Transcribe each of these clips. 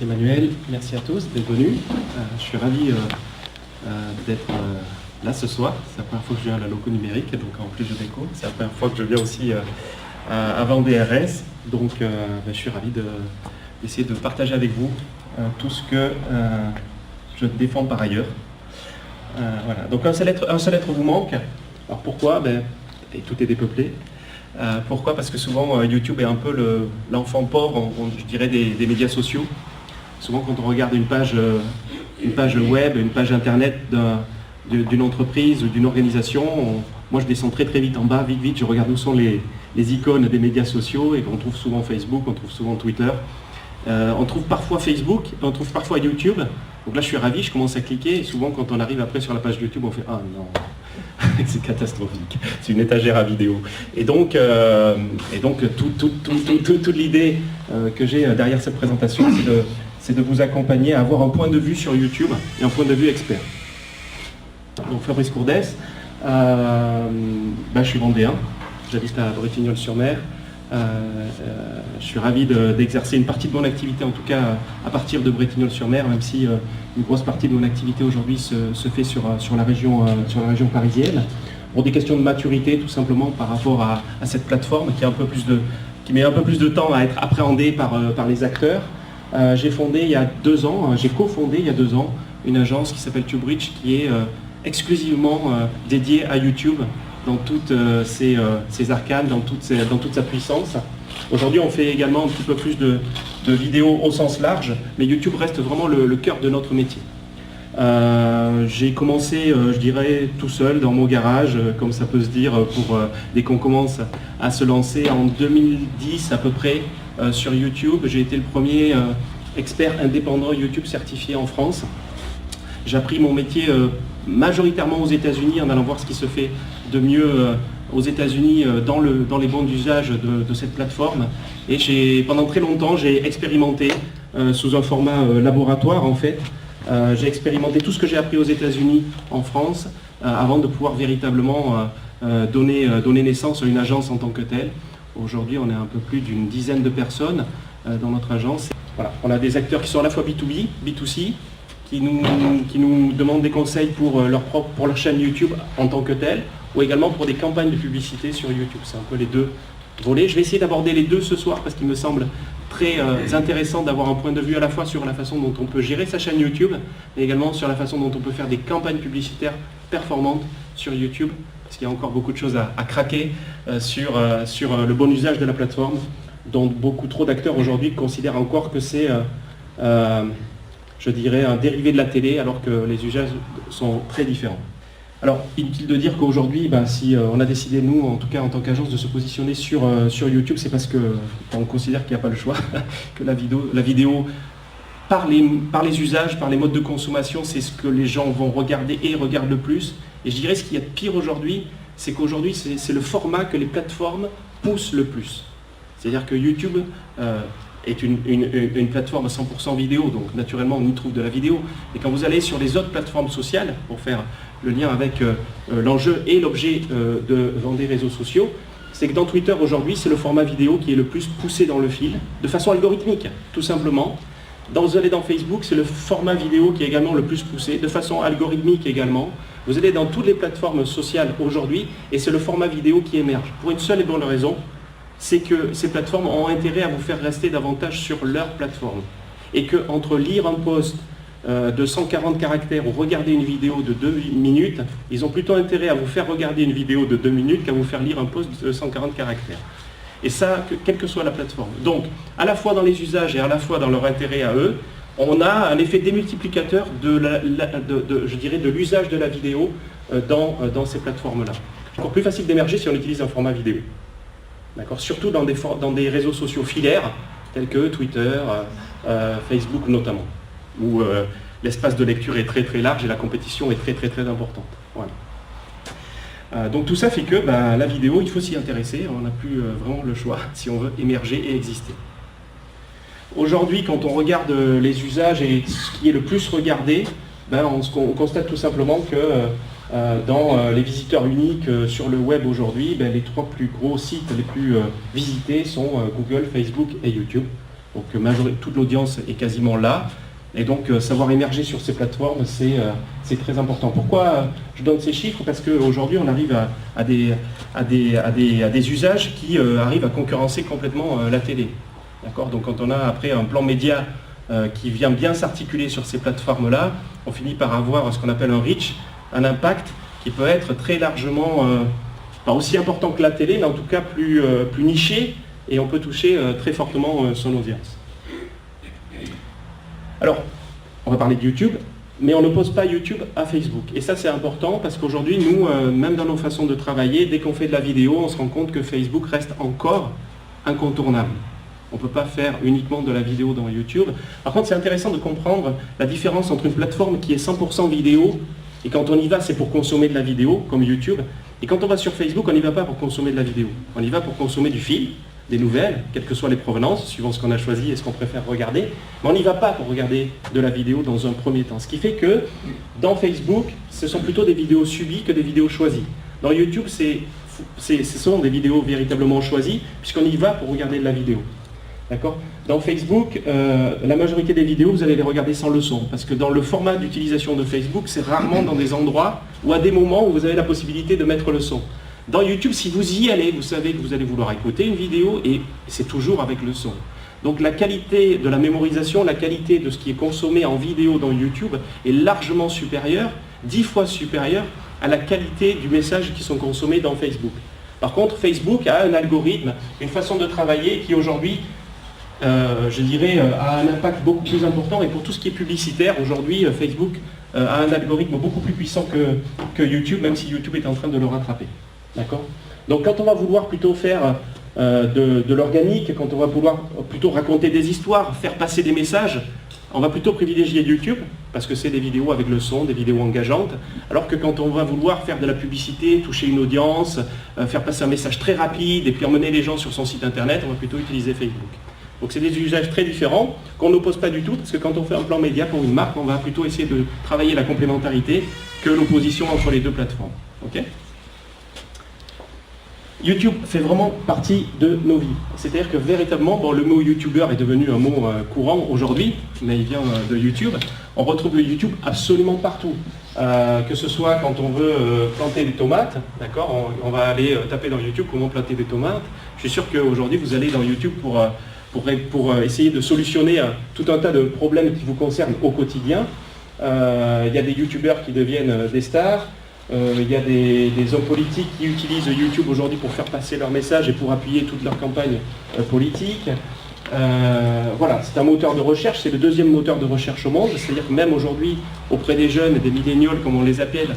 Merci Emmanuel, merci à tous d'être venus. Je suis ravi d'être là ce soir. C'est la première fois que je viens à la loco numérique, donc en plus je déco. C'est la première fois que je viens aussi à Vendée RS. Donc je suis ravi d'essayer de partager avec vous tout ce que je défends par ailleurs. Voilà. Donc un seul être vous manque. Alors pourquoi? Et tout est dépeuplé. Pourquoi? Parce que souvent YouTube est un peu l'enfant pauvre, je dirais, des médias sociaux. Souvent quand on regarde une page web, une page internet d'une entreprise ou d'une organisation, moi je descends très vite en bas, vite, je regarde où sont les icônes des médias sociaux, et on trouve souvent Facebook, on trouve souvent Twitter, on trouve parfois Facebook, on trouve parfois YouTube. Donc là je suis ravi, je commence à cliquer, et souvent quand on arrive après sur la page YouTube, on fait « Ah non !» c'est catastrophique, c'est une étagère à vidéo. Et donc toute l'idée que j'ai derrière cette présentation, c'est de vous accompagner à avoir un point de vue sur YouTube et un point de vue expert. Donc Fabrice Courdès, je suis vendéen, j'habite à Bretignolles-sur-Mer. Je suis ravi d'exercer une partie de mon activité, en tout cas à partir de Bretignolles-sur-Mer, même si une grosse partie de mon activité aujourd'hui se fait sur la région parisienne, pour des questions de maturité tout simplement par rapport à cette plateforme qui met un peu plus de temps à être appréhendée par les acteurs. J'ai cofondé il y a 2 ans une agence qui s'appelle TubeReach, qui est exclusivement dédiée à YouTube dans toutes ses arcanes, dans toute sa puissance. Aujourd'hui, on fait également un petit peu plus de vidéos au sens large, mais YouTube reste vraiment le cœur de notre métier. J'ai commencé, je dirais, tout seul dans mon garage, comme ça peut se dire, dès qu'on commence à se lancer en 2010 à peu près sur YouTube. J'ai été le premier expert indépendant YouTube certifié en France. J'ai appris mon métier majoritairement aux États-Unis, en allant voir ce qui se fait de mieux aux États-Unis dans les bons d'usage de cette plateforme. Et pendant très longtemps, j'ai expérimenté sous un format laboratoire en fait. J'ai expérimenté tout ce que j'ai appris aux États-Unis en France avant de pouvoir véritablement donner naissance à une agence en tant que telle. Aujourd'hui, on est un peu plus d'une dizaine de personnes dans notre agence. Voilà. On a des acteurs qui sont à la fois B2B, B2C, qui nous demandent des conseils pour leur chaîne YouTube en tant que telle, ou également pour des campagnes de publicité sur YouTube. C'est un peu les deux volets. Je vais essayer d'aborder les deux ce soir parce qu'il me semble très intéressant d'avoir un point de vue à la fois sur la façon dont on peut gérer sa chaîne YouTube, mais également sur la façon dont on peut faire des campagnes publicitaires performantes sur YouTube, parce qu'il y a encore beaucoup de choses à craquer sur le bon usage de la plateforme, dont beaucoup trop d'acteurs aujourd'hui considèrent encore que c'est je dirais un dérivé de la télé, alors que les usages sont très différents. Alors, inutile de dire qu'aujourd'hui, si on a décidé, nous, en tout cas en tant qu'agence, de se positionner sur YouTube, c'est parce qu'on considère qu'il n'y a pas le choix, que la vidéo par les usages, par les modes de consommation, c'est ce que les gens vont regarder et regardent le plus. Et je dirais ce qu'il y a de pire aujourd'hui, c'est qu'aujourd'hui, c'est le format que les plateformes poussent le plus. C'est-à-dire que YouTube est une plateforme à 100% vidéo, donc naturellement on y trouve de la vidéo. Et quand vous allez sur les autres plateformes sociales, pour faire le lien avec l'enjeu et l'objet de Vendée Réseaux sociaux, c'est que dans Twitter aujourd'hui, c'est le format vidéo qui est le plus poussé dans le fil, de façon algorithmique, tout simplement. Vous allez dans Facebook, c'est le format vidéo qui est également le plus poussé, de façon algorithmique également. Vous allez dans toutes les plateformes sociales aujourd'hui, et c'est le format vidéo qui émerge. Pour une seule et bonne raison, c'est que ces plateformes ont intérêt à vous faire rester davantage sur leur plateforme. Et qu'entre lire un post de 140 caractères ou regarder une vidéo de 2 minutes, ils ont plutôt intérêt à vous faire regarder une vidéo de 2 minutes qu'à vous faire lire un post de 140 caractères. Et ça, quelle que soit la plateforme. Donc, à la fois dans les usages et à la fois dans leur intérêt à eux, on a un effet démultiplicateur je dirais, de l'usage de la vidéo dans ces plateformes-là. C'est encore plus facile d'émerger si on utilise un format vidéo. Surtout dans des réseaux sociaux filaires, tels que Twitter, Facebook notamment, où l'espace de lecture est très large et la compétition est très importante. Voilà. Donc tout ça fait que la vidéo, il faut s'y intéresser, on n'a plus vraiment le choix si on veut émerger et exister. Aujourd'hui, quand on regarde les usages et ce qui est le plus regardé, on constate tout simplement que dans les visiteurs uniques sur le web aujourd'hui, les 3 plus gros sites les plus visités sont Google, Facebook et YouTube. Donc toute l'audience est quasiment là. Et donc savoir émerger sur ces plateformes, c'est très important. Pourquoi je donne ces chiffres? Parce qu'aujourd'hui on arrive à des usages qui arrivent à concurrencer complètement la télé. D'accord? Donc quand on a après un plan média qui vient bien s'articuler sur ces plateformes-là, on finit par avoir ce qu'on appelle un reach, un impact qui peut être très largement, pas aussi important que la télé, mais en tout cas plus niché, et on peut toucher très fortement son audience. Alors, on va parler de YouTube, mais on n'oppose pas YouTube à Facebook. Et ça, c'est important parce qu'aujourd'hui, nous, même dans nos façons de travailler, dès qu'on fait de la vidéo, on se rend compte que Facebook reste encore incontournable. On ne peut pas faire uniquement de la vidéo dans YouTube. Par contre, c'est intéressant de comprendre la différence entre une plateforme qui est 100% vidéo, et quand on y va, c'est pour consommer de la vidéo, comme YouTube. Et quand on va sur Facebook, on n'y va pas pour consommer de la vidéo. On y va pour consommer du fil, des nouvelles, quelles que soient les provenances, suivant ce qu'on a choisi et ce qu'on préfère regarder. Mais on n'y va pas pour regarder de la vidéo dans un premier temps. Ce qui fait que dans Facebook, ce sont plutôt des vidéos subies que des vidéos choisies. Dans YouTube, ce sont des vidéos véritablement choisies, puisqu'on y va pour regarder de la vidéo. D'accord? Dans Facebook, la majorité des vidéos, vous allez les regarder sans le son, parce que dans le format d'utilisation de Facebook, c'est rarement dans des endroits ou à des moments où vous avez la possibilité de mettre le son. Dans YouTube, si vous y allez, vous savez que vous allez vouloir écouter une vidéo et c'est toujours avec le son. Donc la qualité de la mémorisation, la qualité de ce qui est consommé en vidéo dans YouTube est largement supérieure, 10 fois supérieure à la qualité du message qui sont consommés dans Facebook. Par contre, Facebook a un algorithme, une façon de travailler qui aujourd'hui, je dirais, a un impact beaucoup plus important. Et pour tout ce qui est publicitaire, aujourd'hui, Facebook a un algorithme beaucoup plus puissant que YouTube, même si YouTube est en train de le rattraper. D'accord? Donc quand on va vouloir plutôt faire de l'organique, quand on va vouloir plutôt raconter des histoires, faire passer des messages, on va plutôt privilégier YouTube, parce que c'est des vidéos avec le son, des vidéos engageantes, alors que quand on va vouloir faire de la publicité, toucher une audience, faire passer un message très rapide et puis emmener les gens sur son site internet, on va plutôt utiliser Facebook. Donc c'est des usages très différents qu'on n'oppose pas du tout, parce que quand on fait un plan média pour une marque, on va plutôt essayer de travailler la complémentarité que l'opposition entre les deux plateformes. Okay? YouTube fait vraiment partie de nos vies. C'est-à-dire que véritablement, bon, le mot youtubeur est devenu un mot courant aujourd'hui, mais il vient de YouTube. On retrouve le YouTube absolument partout. Que ce soit quand on veut planter des tomates, d'accord, on va aller taper dans YouTube comment planter des tomates. Je suis sûr qu'aujourd'hui vous allez dans YouTube pour essayer de solutionner tout un tas de problèmes qui vous concernent au quotidien. Il y a des youtubeurs qui deviennent des stars. Il y a des hommes politiques qui utilisent YouTube aujourd'hui pour faire passer leurs messages et pour appuyer toute leur campagne politique. Voilà, c'est un moteur de recherche, c'est le deuxième moteur de recherche au monde, c'est-à-dire que même aujourd'hui, auprès des jeunes, des millénials comme on les appelle,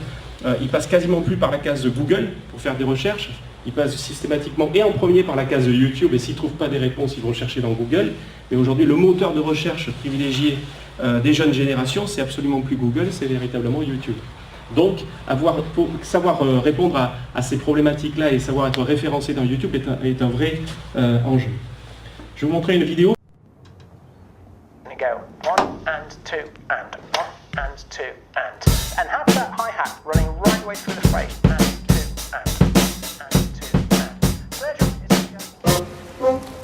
ils passent quasiment plus par la case de Google pour faire des recherches, ils passent systématiquement et en premier par la case de YouTube, et s'ils ne trouvent pas des réponses, ils vont chercher dans Google. Mais aujourd'hui, le moteur de recherche privilégié des jeunes générations, c'est absolument plus Google, c'est véritablement YouTube. Donc, savoir répondre à ces problématiques-là et savoir être référencé dans YouTube est un vrai enjeu. Je vais vous montrer une vidéo. And have that hi-hat running right the way through the phrase. And two, and two, and.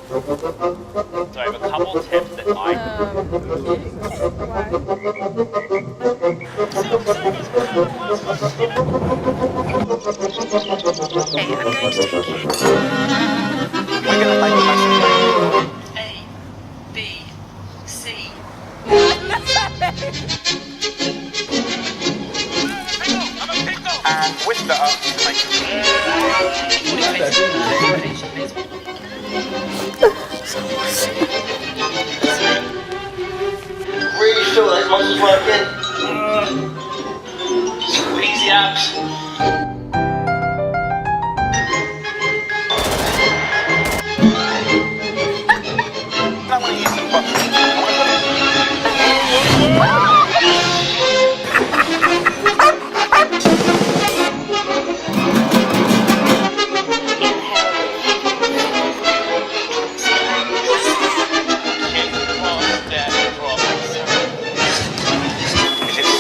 So I have a couple tips that I. Hey, I'm going to take you. We're going to play the A, B, C. And whisk that up to make really feel those muscles working. Squeeze the abs. I want to use some buttons.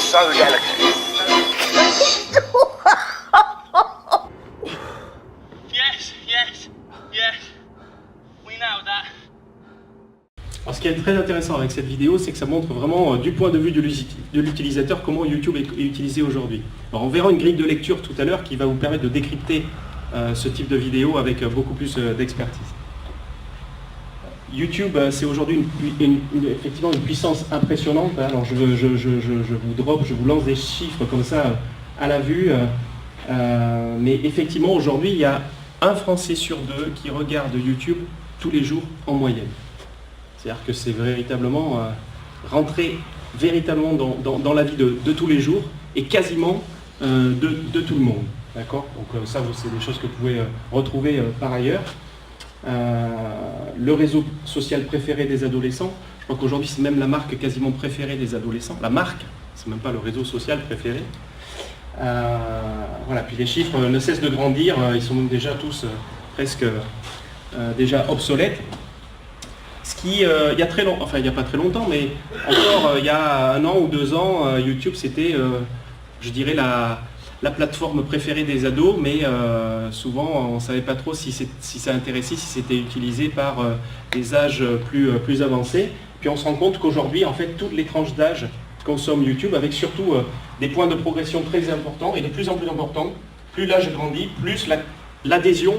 So delicate. Alors, ce qui intéressant avec cette vidéo, c'est que ça montre vraiment du point de vue de l'utilisateur comment YouTube est utilisé aujourd'hui. Alors on verra une grille de lecture tout à l'heure qui va vous permettre de décrypter ce type de vidéo avec beaucoup plus d'expertise. YouTube, c'est aujourd'hui effectivement une puissance impressionnante. Alors je vous lance des chiffres comme ça à la vue. Mais effectivement, aujourd'hui, il y a un Français sur deux qui regarde YouTube tous les jours en moyenne. C'est-à-dire que c'est véritablement rentré véritablement dans la vie de tous les jours et quasiment de tout le monde. D'accord ? Donc ça, c'est des choses que vous pouvez retrouver par ailleurs. Le réseau social préféré des adolescents, je crois qu'aujourd'hui c'est même la marque quasiment préférée des adolescents. La marque, c'est même pas le réseau social préféré. Voilà, puis les chiffres ne cessent de grandir, ils sont donc déjà tous presque déjà obsolètes. Ce qui, il y a très longtemps, enfin il n'y a pas très longtemps, mais encore il y a 1 an ou 2 ans, YouTube c'était, je dirais, la plateforme préférée des ados, mais souvent on ne savait pas trop si ça intéressait, si c'était utilisé par des âges plus avancés. Puis on se rend compte qu'aujourd'hui, en fait, toutes les tranches d'âge consomment YouTube, avec surtout des points de progression très importants et de plus en plus importants. Plus l'âge grandit, plus l'adhésion,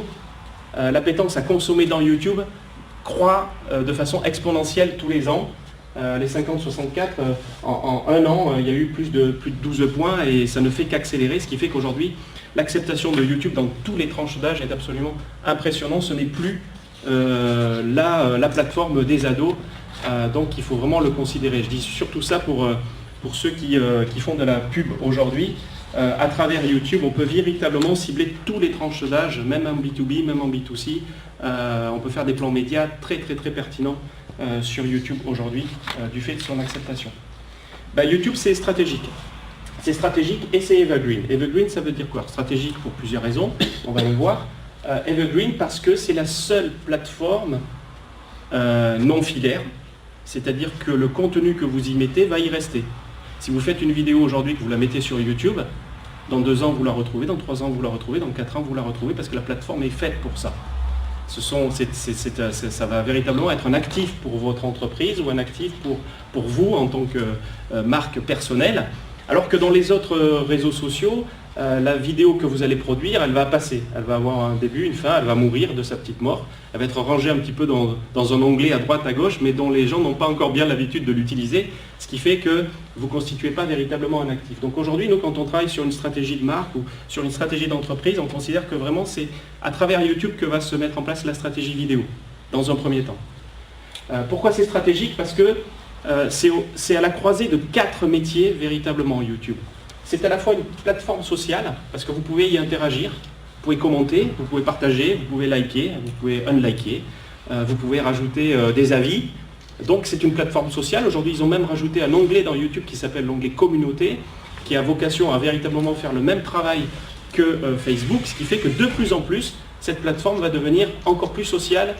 l'appétence à consommer dans YouTube croît de façon exponentielle tous les ans. Les 50-64, en 1 an, il y a eu plus de 12 points et ça ne fait qu'accélérer, ce qui fait qu'aujourd'hui, l'acceptation de YouTube dans toutes les tranches d'âge est absolument impressionnante. Ce n'est plus la plateforme des ados, donc il faut vraiment le considérer. Je dis surtout ça pour ceux qui font de la pub aujourd'hui. À travers YouTube, on peut véritablement cibler tous les tranches d'âge, même en B2B, même en B2C. On peut faire des plans médias très pertinents sur YouTube aujourd'hui, du fait de son acceptation. YouTube, c'est stratégique. C'est stratégique et c'est evergreen. Evergreen, ça veut dire quoi? Stratégique pour plusieurs raisons, on va le voir. Evergreen parce que c'est la seule plateforme non filaire, c'est-à-dire que le contenu que vous y mettez va y rester. Si vous faites une vidéo aujourd'hui que vous la mettez sur YouTube, dans 2 ans vous la retrouvez, dans 3 ans vous la retrouvez, dans 4 ans vous la retrouvez, parce que la plateforme est faite pour ça. Ça va véritablement être un actif pour votre entreprise ou un actif pour vous en tant que marque personnelle. Alors que dans les autres réseaux sociaux, la vidéo que vous allez produire, elle va passer. Elle va avoir un début, une fin, elle va mourir de sa petite mort. Elle va être rangée un petit peu dans un onglet à droite, à gauche, mais dont les gens n'ont pas encore bien l'habitude de l'utiliser, ce qui fait que vous ne constituez pas véritablement un actif. Donc aujourd'hui, nous, quand on travaille sur une stratégie de marque ou sur une stratégie d'entreprise, on considère que vraiment c'est à travers YouTube que va se mettre en place la stratégie vidéo, dans un premier temps. Pourquoi c'est stratégique? Parce que c'est à la croisée de 4 métiers véritablement YouTube. C'est à la fois une plateforme sociale, parce que vous pouvez y interagir, vous pouvez commenter, vous pouvez partager, vous pouvez liker, vous pouvez unliker, vous pouvez rajouter des avis. Donc c'est une plateforme sociale. Aujourd'hui, ils ont même rajouté un onglet dans YouTube qui s'appelle l'onglet Communauté, qui a vocation à véritablement faire le même travail que Facebook, ce qui fait que de plus en plus, cette plateforme va devenir encore plus sociale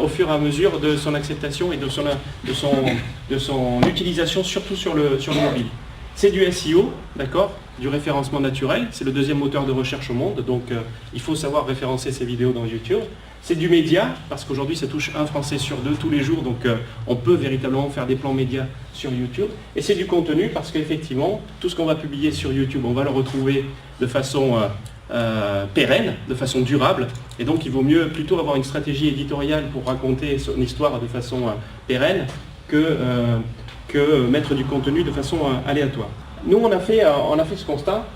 au fur et à mesure de son acceptation et de son utilisation, surtout sur le mobile. C'est du SEO, d'accord, du référencement naturel, c'est le 2e moteur de recherche au monde, donc il faut savoir référencer ses vidéos dans YouTube. C'est du média, parce qu'aujourd'hui ça touche un Français sur 2 tous les jours, donc on peut véritablement faire des plans médias sur YouTube. Et c'est du contenu, parce qu'effectivement, tout ce qu'on va publier sur YouTube, on va le retrouver de façon pérenne, de façon durable, et donc il vaut mieux plutôt avoir une stratégie éditoriale pour raconter son histoire de façon pérenne que mettre du contenu de façon aléatoire. Nous, on a fait ce constat.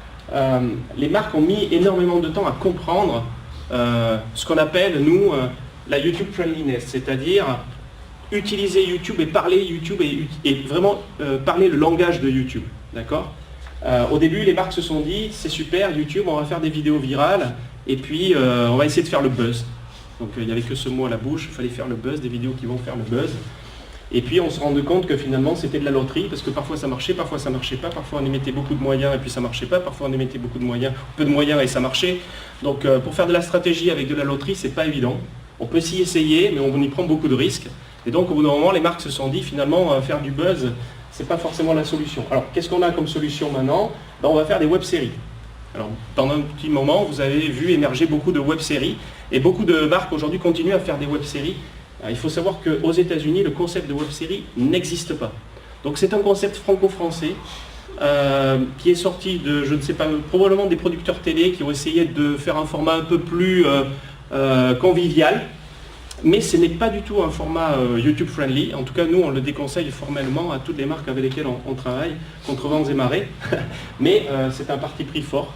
Les marques ont mis énormément de temps à comprendre ce qu'on appelle, nous, la YouTube friendliness, c'est-à-dire utiliser YouTube et parler YouTube et vraiment parler le langage de YouTube. D'accord ? Au début, les marques se sont dit, c'est super, YouTube, on va faire des vidéos virales et puis on va essayer de faire le buzz. Donc il n'y avait que ce mot à la bouche, il fallait faire le buzz, des vidéos qui vont faire le buzz. Et puis on se rend compte que finalement c'était de la loterie, parce que parfois ça marchait, parfois ça marchait pas, parfois on y mettait beaucoup de moyens et puis ça marchait pas, parfois on y mettait beaucoup de moyens, peu de moyens et ça marchait. Donc pour faire de la stratégie avec de la loterie, c'est pas évident. On peut s'y essayer, mais on y prend beaucoup de risques. Et donc au bout d'un moment, les marques se sont dit finalement faire du buzz, c'est pas forcément la solution. Alors qu'est-ce qu'on a comme solution maintenant? On va faire des web-séries. Alors pendant un petit moment, vous avez vu émerger beaucoup de web-séries, et beaucoup de marques aujourd'hui continuent à faire des web-séries Alors, il faut savoir qu'aux États-Unis, le concept de web série n'existe pas. Donc c'est un concept franco-français qui est sorti de, je ne sais pas, probablement des producteurs télé qui ont essayé de faire un format un peu plus convivial. Mais ce n'est pas du tout un format YouTube friendly. En tout cas, nous, on le déconseille formellement à toutes les marques avec lesquelles on travaille, contre vents et marées. Mais c'est un parti pris fort.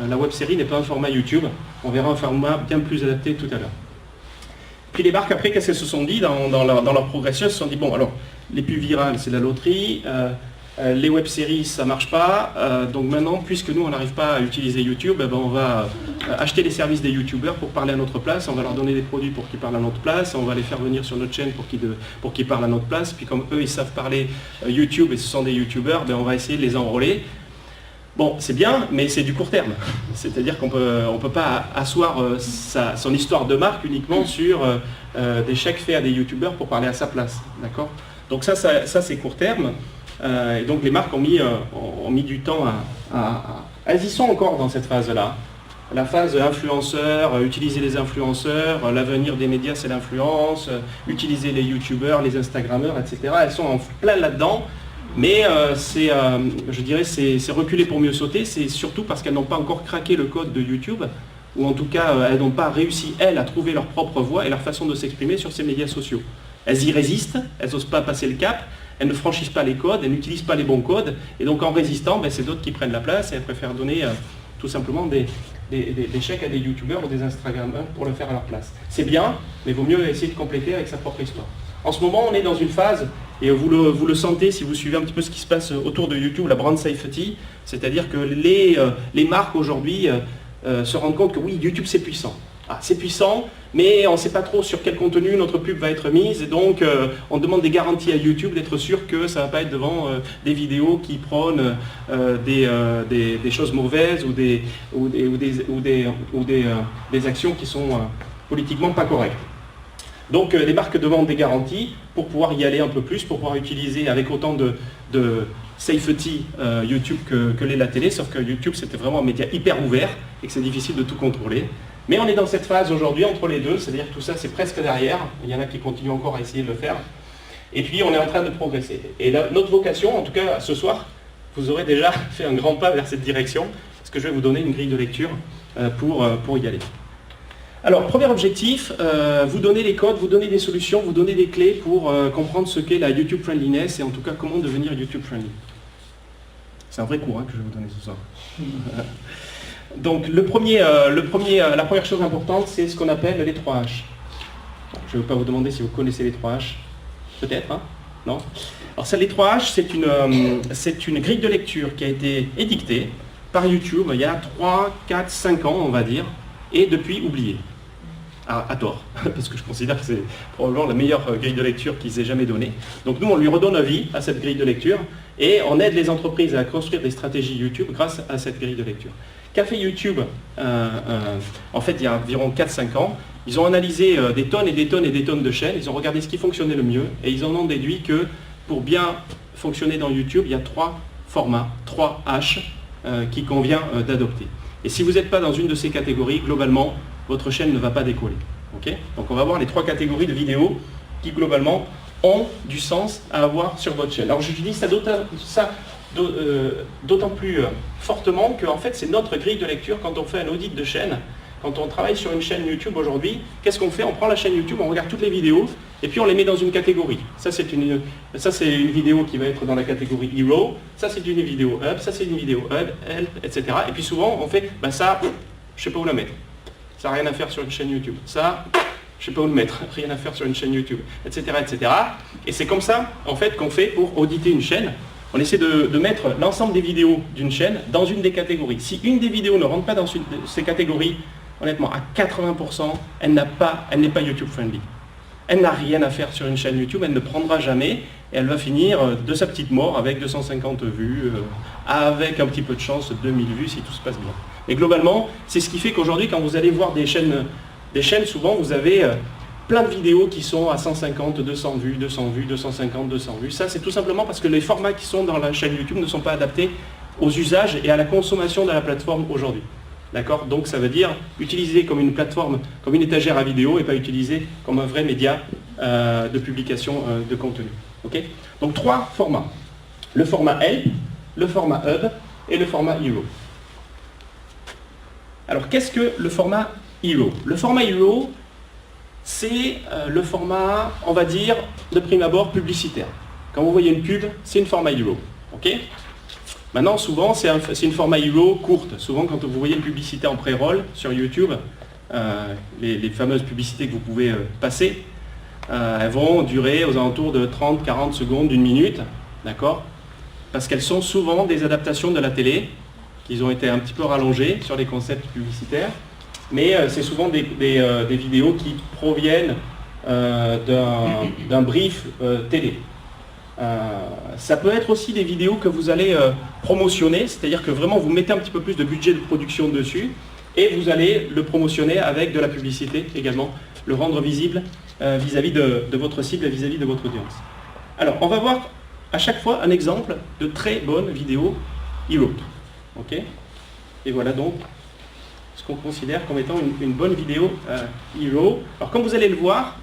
La web série n'est pas un format YouTube. On verra un format bien plus adapté tout à l'heure. Puis les marques, après, qu'est-ce qu'elles se sont dit dans leur progression? Elles se sont dit, bon, alors, les pubs virales, c'est la loterie. Les web-séries, ça ne marche pas. Donc maintenant, puisque nous, on n'arrive pas à utiliser YouTube, eh ben, on va acheter les services des YouTubeurs pour parler à notre place. On va leur donner des produits pour qu'ils parlent à notre place. On va les faire venir sur notre chaîne pour qu'ils parlent à notre place. Puis comme eux, ils savent parler YouTube et ce sont des YouTubeurs, ben, on va essayer de les enrôler. Bon, c'est bien, mais c'est du court terme. C'est-à-dire qu'on on peut pas asseoir son histoire de marque uniquement sur des chèques faits à des YouTubeurs pour parler à sa place. D'accord ? Donc ça c'est court terme. Et donc les marques ont mis du temps elles y sont encore dans cette phase-là. La phase influenceur, utiliser les influenceurs, l'avenir des médias c'est l'influence, utiliser les youtubeurs, les instagrammeurs, etc. Elles sont en plein là-dedans, mais je dirais c'est reculer pour mieux sauter, c'est surtout parce qu'elles n'ont pas encore craqué le code de YouTube, ou en tout cas elles n'ont pas réussi, elles, à trouver leur propre voie et leur façon de s'exprimer sur ces médias sociaux. Elles y résistent, elles n'osent pas passer le cap, elles ne franchissent pas les codes, elles n'utilisent pas les bons codes, et donc en résistant, ben, c'est d'autres qui prennent la place et elles préfèrent donner tout simplement des chèques à des youtubeurs ou des instagrammeurs pour le faire à leur place. C'est bien, mais il vaut mieux essayer de compléter avec sa propre histoire. En ce moment, on est dans une phase, et vous le sentez si vous suivez un petit peu ce qui se passe autour de YouTube, la brand safety, c'est-à-dire que les marques aujourd'hui se rendent compte que oui, YouTube c'est puissant. Ah, c'est puissant, mais on ne sait pas trop sur quel contenu notre pub va être mise, et donc on demande des garanties à YouTube d'être sûr que ça ne va pas être devant des vidéos qui prônent des choses mauvaises ou des actions qui sont politiquement pas correctes. Donc les marques demandent des garanties pour pouvoir y aller un peu plus, pour pouvoir utiliser avec autant de safety YouTube que l'est la télé, sauf que YouTube c'était vraiment un média hyper ouvert et que c'est difficile de tout contrôler. Mais on est dans cette phase aujourd'hui entre les deux, c'est-à-dire que tout ça c'est presque derrière, il y en a qui continuent encore à essayer de le faire, et puis on est en train de progresser. Et là, notre vocation, en tout cas ce soir, vous aurez déjà fait un grand pas vers cette direction, parce que je vais vous donner une grille de lecture pour y aller. Alors, premier objectif, vous donner les codes, vous donner des solutions, vous donner des clés pour comprendre ce qu'est la YouTube friendliness, et en tout cas comment devenir YouTube friendly. C'est un vrai cours que je vais vous donner ce soir. Donc la première chose importante, c'est ce qu'on appelle les 3 H. Je ne vais pas vous demander si vous connaissez les 3 H. Peut-être, hein? Non? Alors ça, les 3 H, c'est une grille de lecture qui a été édictée par YouTube il y a 3, 4, 5 ans, on va dire, et depuis oubliée. À tort, parce que je considère que c'est probablement la meilleure grille de lecture qu'ils aient jamais donnée. Donc nous, on lui redonne vie à cette grille de lecture, et on aide les entreprises à construire des stratégies YouTube grâce à cette grille de lecture. Qu'a fait YouTube en fait il y a environ 4-5 ans, ils ont analysé des tonnes et des tonnes et des tonnes de chaînes, ils ont regardé ce qui fonctionnait le mieux et ils en ont déduit que pour bien fonctionner dans YouTube, il y a 3 formats, 3 H qu'il convient d'adopter. Et si vous n'êtes pas dans une de ces catégories, globalement, votre chaîne ne va pas décoller. Okay? Donc on va voir les 3 catégories de vidéos qui globalement ont du sens à avoir sur votre chaîne. Alors je dis ça d'autant plus fortement que en fait c'est notre grille de lecture quand on fait un audit de chaîne, quand on travaille sur une chaîne YouTube aujourd'hui, qu'est-ce qu'on fait? On prend la chaîne YouTube, on regarde toutes les vidéos et puis on les met dans une catégorie. Ça c'est une vidéo qui va être dans la catégorie Hero, ça c'est une vidéo Hub, ça c'est une vidéo Hub, Help, etc. Et puis souvent on fait, ça, je sais pas où la mettre. Ça n'a rien à faire sur une chaîne YouTube. Ça, je sais pas où le mettre, rien à faire sur une chaîne YouTube, etc. etc. Et c'est comme ça en fait qu'on fait pour auditer une chaîne. On essaie de mettre l'ensemble des vidéos d'une chaîne dans une des catégories. Si une des vidéos ne rentre pas dans ces catégories, honnêtement, à 80%, elle n'est pas YouTube friendly. Elle n'a rien à faire sur une chaîne YouTube, elle ne prendra jamais, et elle va finir de sa petite mort avec 250 vues, avec un petit peu de chance, 2000 vues si tout se passe bien. Mais globalement, c'est ce qui fait qu'aujourd'hui, quand vous allez voir des chaînes, souvent vous avez plein de vidéos qui sont à 150, 200 vues, 200 vues, 250, 200 vues. Ça, c'est tout simplement parce que les formats qui sont dans la chaîne YouTube ne sont pas adaptés aux usages et à la consommation de la plateforme aujourd'hui. D'accord? Donc ça veut dire utiliser comme une plateforme, comme une étagère à vidéo et pas utiliser comme un vrai média de publication de contenu. Okay, donc 3 formats. Le format Help, le format Hub et le format Hero. Alors qu'est-ce que le format Hero? Le format Hero, c'est le format, on va dire, de prime abord publicitaire. Quand vous voyez une pub, c'est une format Hero. Okay, maintenant, souvent, c'est une format Hero courte. Souvent, quand vous voyez une publicité en pré-roll sur YouTube, les fameuses publicités que vous pouvez passer, elles vont durer aux alentours de 30, 40 secondes, d'une minute, d'accord? Parce qu'elles sont souvent des adaptations de la télé, qui ont été un petit peu rallongées sur les concepts publicitaires, mais c'est souvent des vidéos qui proviennent d'un brief télé. Ça peut être aussi des vidéos que vous allez promotionner, c'est-à-dire que vraiment vous mettez un petit peu plus de budget de production dessus, et vous allez le promotionner avec de la publicité également, le rendre visible vis-à-vis de votre cible et vis-à-vis de votre audience. Alors, on va voir à chaque fois un exemple de très bonne vidéo Hero. Okay, et voilà donc ce qu'on considère comme étant une bonne vidéo Hero. Alors, comme vous allez le voir,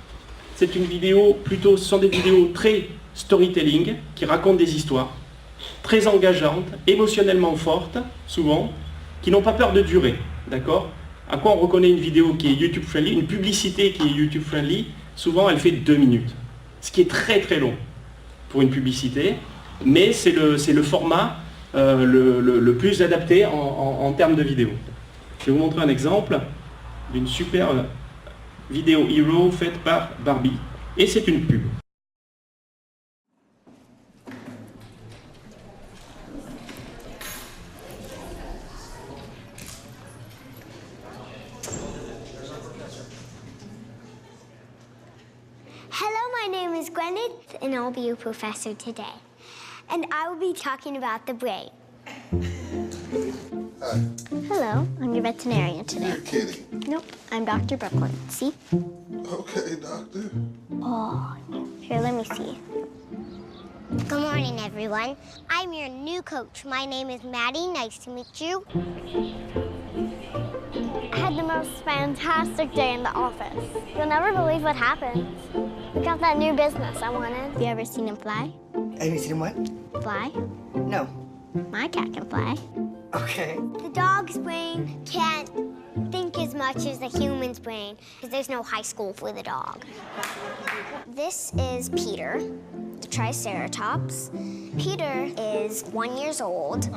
c'est une vidéo plutôt, ce sont des vidéos très storytelling, qui racontent des histoires, très engageantes, émotionnellement fortes, souvent, qui n'ont pas peur de durer. D'accord? À quoi on reconnaît une vidéo qui est YouTube friendly? Une publicité qui est YouTube friendly, souvent elle fait 2 minutes. Ce qui est très très long pour une publicité, mais c'est le format le plus adapté en termes de vidéo. Je vais vous montrer un exemple d'une super vidéo Hero faite par Barbie. Et c'est une pub. My name is Gwyneth, and I'll be your professor today. And I will be talking about the brain. Hi. Hello, I'm your veterinarian today. You're kidding. Nope, I'm Dr. Brooklyn. See? Okay, doctor. Oh, here, let me see. Good morning, everyone. I'm your new coach. My name is Maddie. Nice to meet you. I had the most fantastic day in the office. You'll never believe what happened. We got that new business I wanted. Have you ever seen him fly? Have you seen him what? Fly? No. My cat can fly. Okay. The dog's brain can't think as much as the human's brain because there's no high school for the dog. This is Peter, the Triceratops. Peter is 1 year old.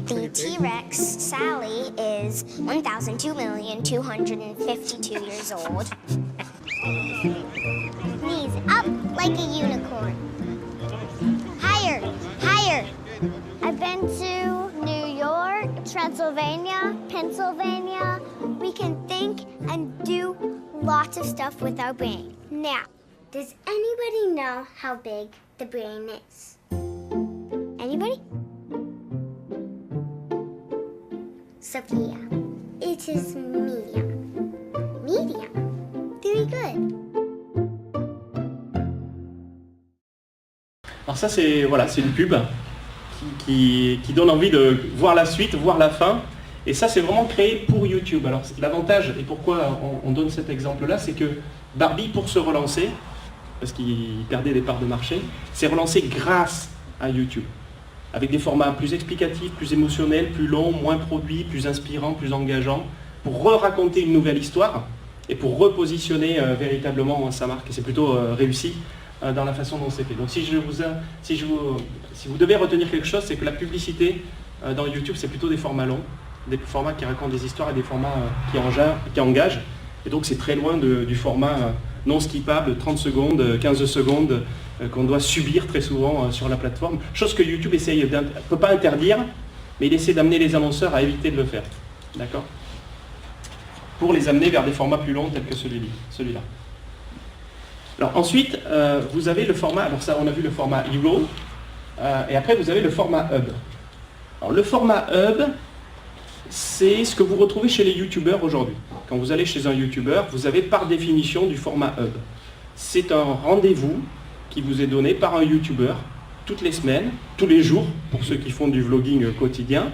The T-Rex, Sally, is 1,002,252 years old. Knees up like a unicorn. Higher, higher. I've been to New York, Transylvania, Pennsylvania. We can think and do lots of stuff with our brain. Now, does anybody know how big the brain is? Anybody? Sophia. It is medium. Medium. Very good. Alors ça c'est voilà, c'est une pub qui donne envie de voir la suite, voir la fin. Et ça c'est vraiment créé pour YouTube. Alors l'avantage et pourquoi on donne cet exemple-là, c'est que Barbie, pour se relancer, parce qu'il perdait des parts de marché, s'est relancé grâce à YouTube. Avec des formats plus explicatifs, plus émotionnels, plus longs, moins produits, plus inspirants, plus engageants, pour re-raconter une nouvelle histoire et pour repositionner véritablement sa marque. Et c'est plutôt réussi dans la façon dont c'est fait. Donc si vous devez retenir quelque chose, c'est que la publicité dans YouTube, c'est plutôt des formats longs, des formats qui racontent des histoires et des formats qui engagent. Et donc c'est très loin du format non skippable, 30 secondes, 15 secondes, qu'on doit subir très souvent sur la plateforme. Chose que YouTube ne peut pas interdire, mais il essaie d'amener les annonceurs à éviter de le faire. D'accord ? Pour les amener vers des formats plus longs tels que celui-là. Alors ensuite, vous avez le format, alors ça on a vu le format Hero, et après vous avez le format Hub. Alors le format Hub, c'est ce que vous retrouvez chez les YouTubeurs aujourd'hui. Quand vous allez chez un YouTuber, vous avez par définition du format Hub. C'est un rendez-vous qui vous est donné par un YouTuber toutes les semaines, tous les jours pour ceux qui font du vlogging quotidien,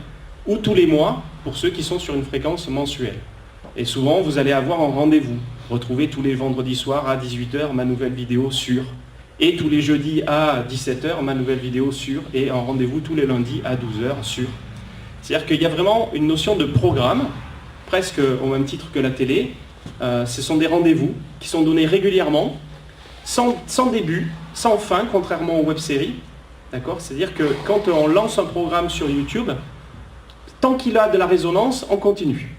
ou tous les mois pour ceux qui sont sur une fréquence mensuelle. Et souvent, vous allez avoir un rendez-vous. Retrouvez tous les vendredis soirs à 18 h ma nouvelle vidéo sur. Et tous les jeudis à 17 h ma nouvelle vidéo sur. Et un rendez-vous tous les lundis à 12 h sur. C'est-à-dire qu'il y a vraiment une notion de programme, presque au même titre que la télé. Ce sont des rendez-vous qui sont donnés régulièrement, sans début, sans fin, contrairement aux web-séries. D'accord ? C'est-à-dire que quand on lance un programme sur YouTube, tant qu'il a de la résonance, on continue.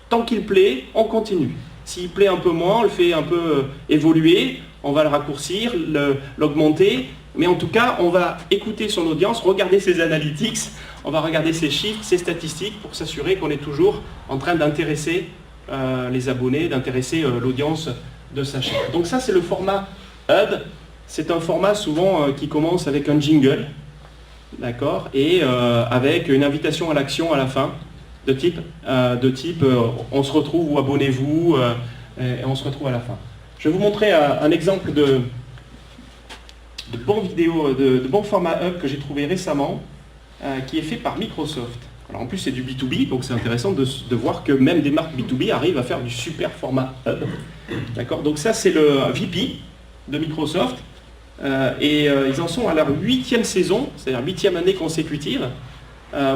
Tant qu'il plaît, on continue. S'il plaît un peu moins, on le fait un peu évoluer, on va le raccourcir, l'augmenter, mais en tout cas, on va écouter son audience, regarder ses analytics, on va regarder ses chiffres, ses statistiques pour s'assurer qu'on est toujours en train d'intéresser les abonnés, d'intéresser l'audience de sa chaîne. Donc ça, c'est le format Hub. C'est un format souvent qui commence avec un jingle, d'accord, et avec une invitation à l'action à la fin, de type on se retrouve ou abonnez-vous, et on se retrouve à la fin. Je vais vous montrer un exemple de bon vidéo, de bon format Hub que j'ai trouvé récemment, qui est fait par Microsoft. Alors en plus c'est du B2B, donc c'est intéressant de voir que même des marques B2B arrivent à faire du super format Hub. D'accord, donc ça c'est le VP de Microsoft, et ils en sont à leur 8e saison, c'est-à-dire 8e année consécutive,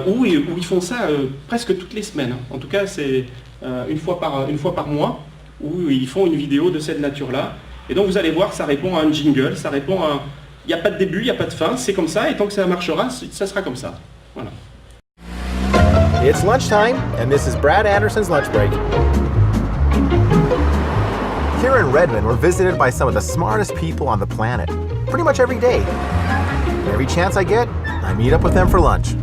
où ils font ça presque toutes les semaines. En tout cas c'est une fois par mois, où ils font une vidéo de cette nature-là. Et donc vous allez voir, ça répond à un jingle, ça répond à... Il n'y a pas de début, il n'y a pas de fin, c'est comme ça, et tant que ça marchera, ça sera comme ça. Voilà. It's lunchtime, and this is Brad Anderson's lunch break. Here in Redmond, we're visited by some of the smartest people on the planet, pretty much every day. Every chance I get, I meet up with them for lunch.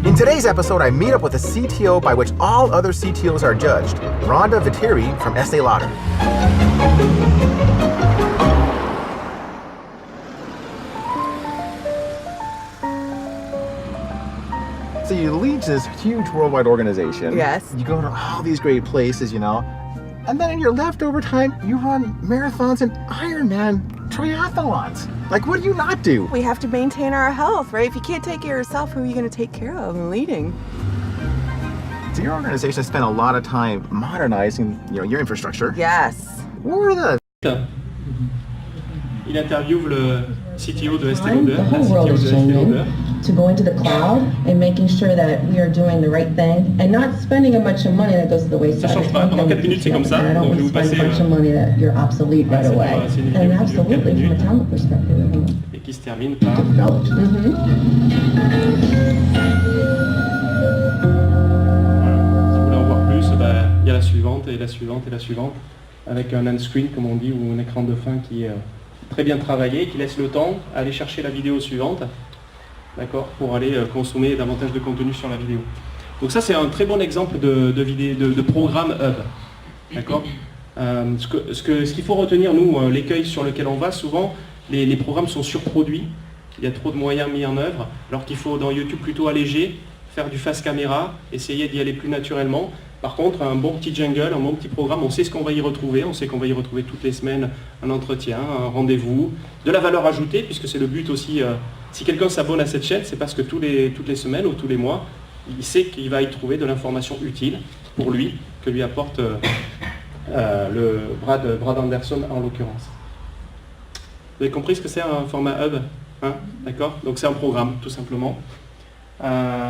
In today's episode, I meet up with a CTO by which all other CTOs are judged, Rhonda Viteri from Estee Lauder. So you lead this huge worldwide organization. Yes. You go to all these great places, you know, and then in your leftover time, you run marathons and Ironman triathlons. Like, what do you not do? We have to maintain our health, right? If you can't take care of yourself, who are you going to take care of and leading? So your organization spent a lot of time modernizing, your infrastructure. Yes. What were the Il interviewe le CTO de Estée time, Lauder, the la whole world CTO is de Estée Lauder. changing to go into the cloud and making sure that we are doing the right thing and not spending a bunch of money that goes to the wayside. Ça change pas. Pendant 4 minutes, c'est comme ça. I Donc, don't je vais want vous to spend passer, a bunch of money that you're obsolete right c'est away. c'est une vidéo And qui dure 4 absolutely, from a minutes talent perspective. et qui se termine par... Developed. Si vous voulez en voir plus, il y a la suivante et la suivante et la suivante, avec un end-screen, comme on dit, ou un écran de fin qui est très bien travaillé, qui laisse le temps à aller chercher la vidéo suivante, d'accord, pour aller consommer davantage de contenu sur la vidéo. Donc ça, c'est un très bon exemple de programme Hub, d'accord. Ce qu'il faut retenir, nous, l'écueil sur lequel on va, souvent, les programmes sont surproduits, il y a trop de moyens mis en œuvre, alors qu'il faut dans YouTube plutôt alléger, faire du face caméra, essayer d'y aller plus naturellement. Par contre, un bon petit jungle, un bon petit programme, on sait ce qu'on va y retrouver, on sait qu'on va y retrouver toutes les semaines un entretien, un rendez-vous, de la valeur ajoutée, puisque c'est le but aussi, si quelqu'un s'abonne à cette chaîne, c'est parce que toutes les semaines ou tous les mois, il sait qu'il va y trouver de l'information utile pour lui, que lui apporte le Brad Anderson en l'occurrence. Vous avez compris ce que c'est un format Hub, hein, d'accord? Donc c'est un programme, tout simplement.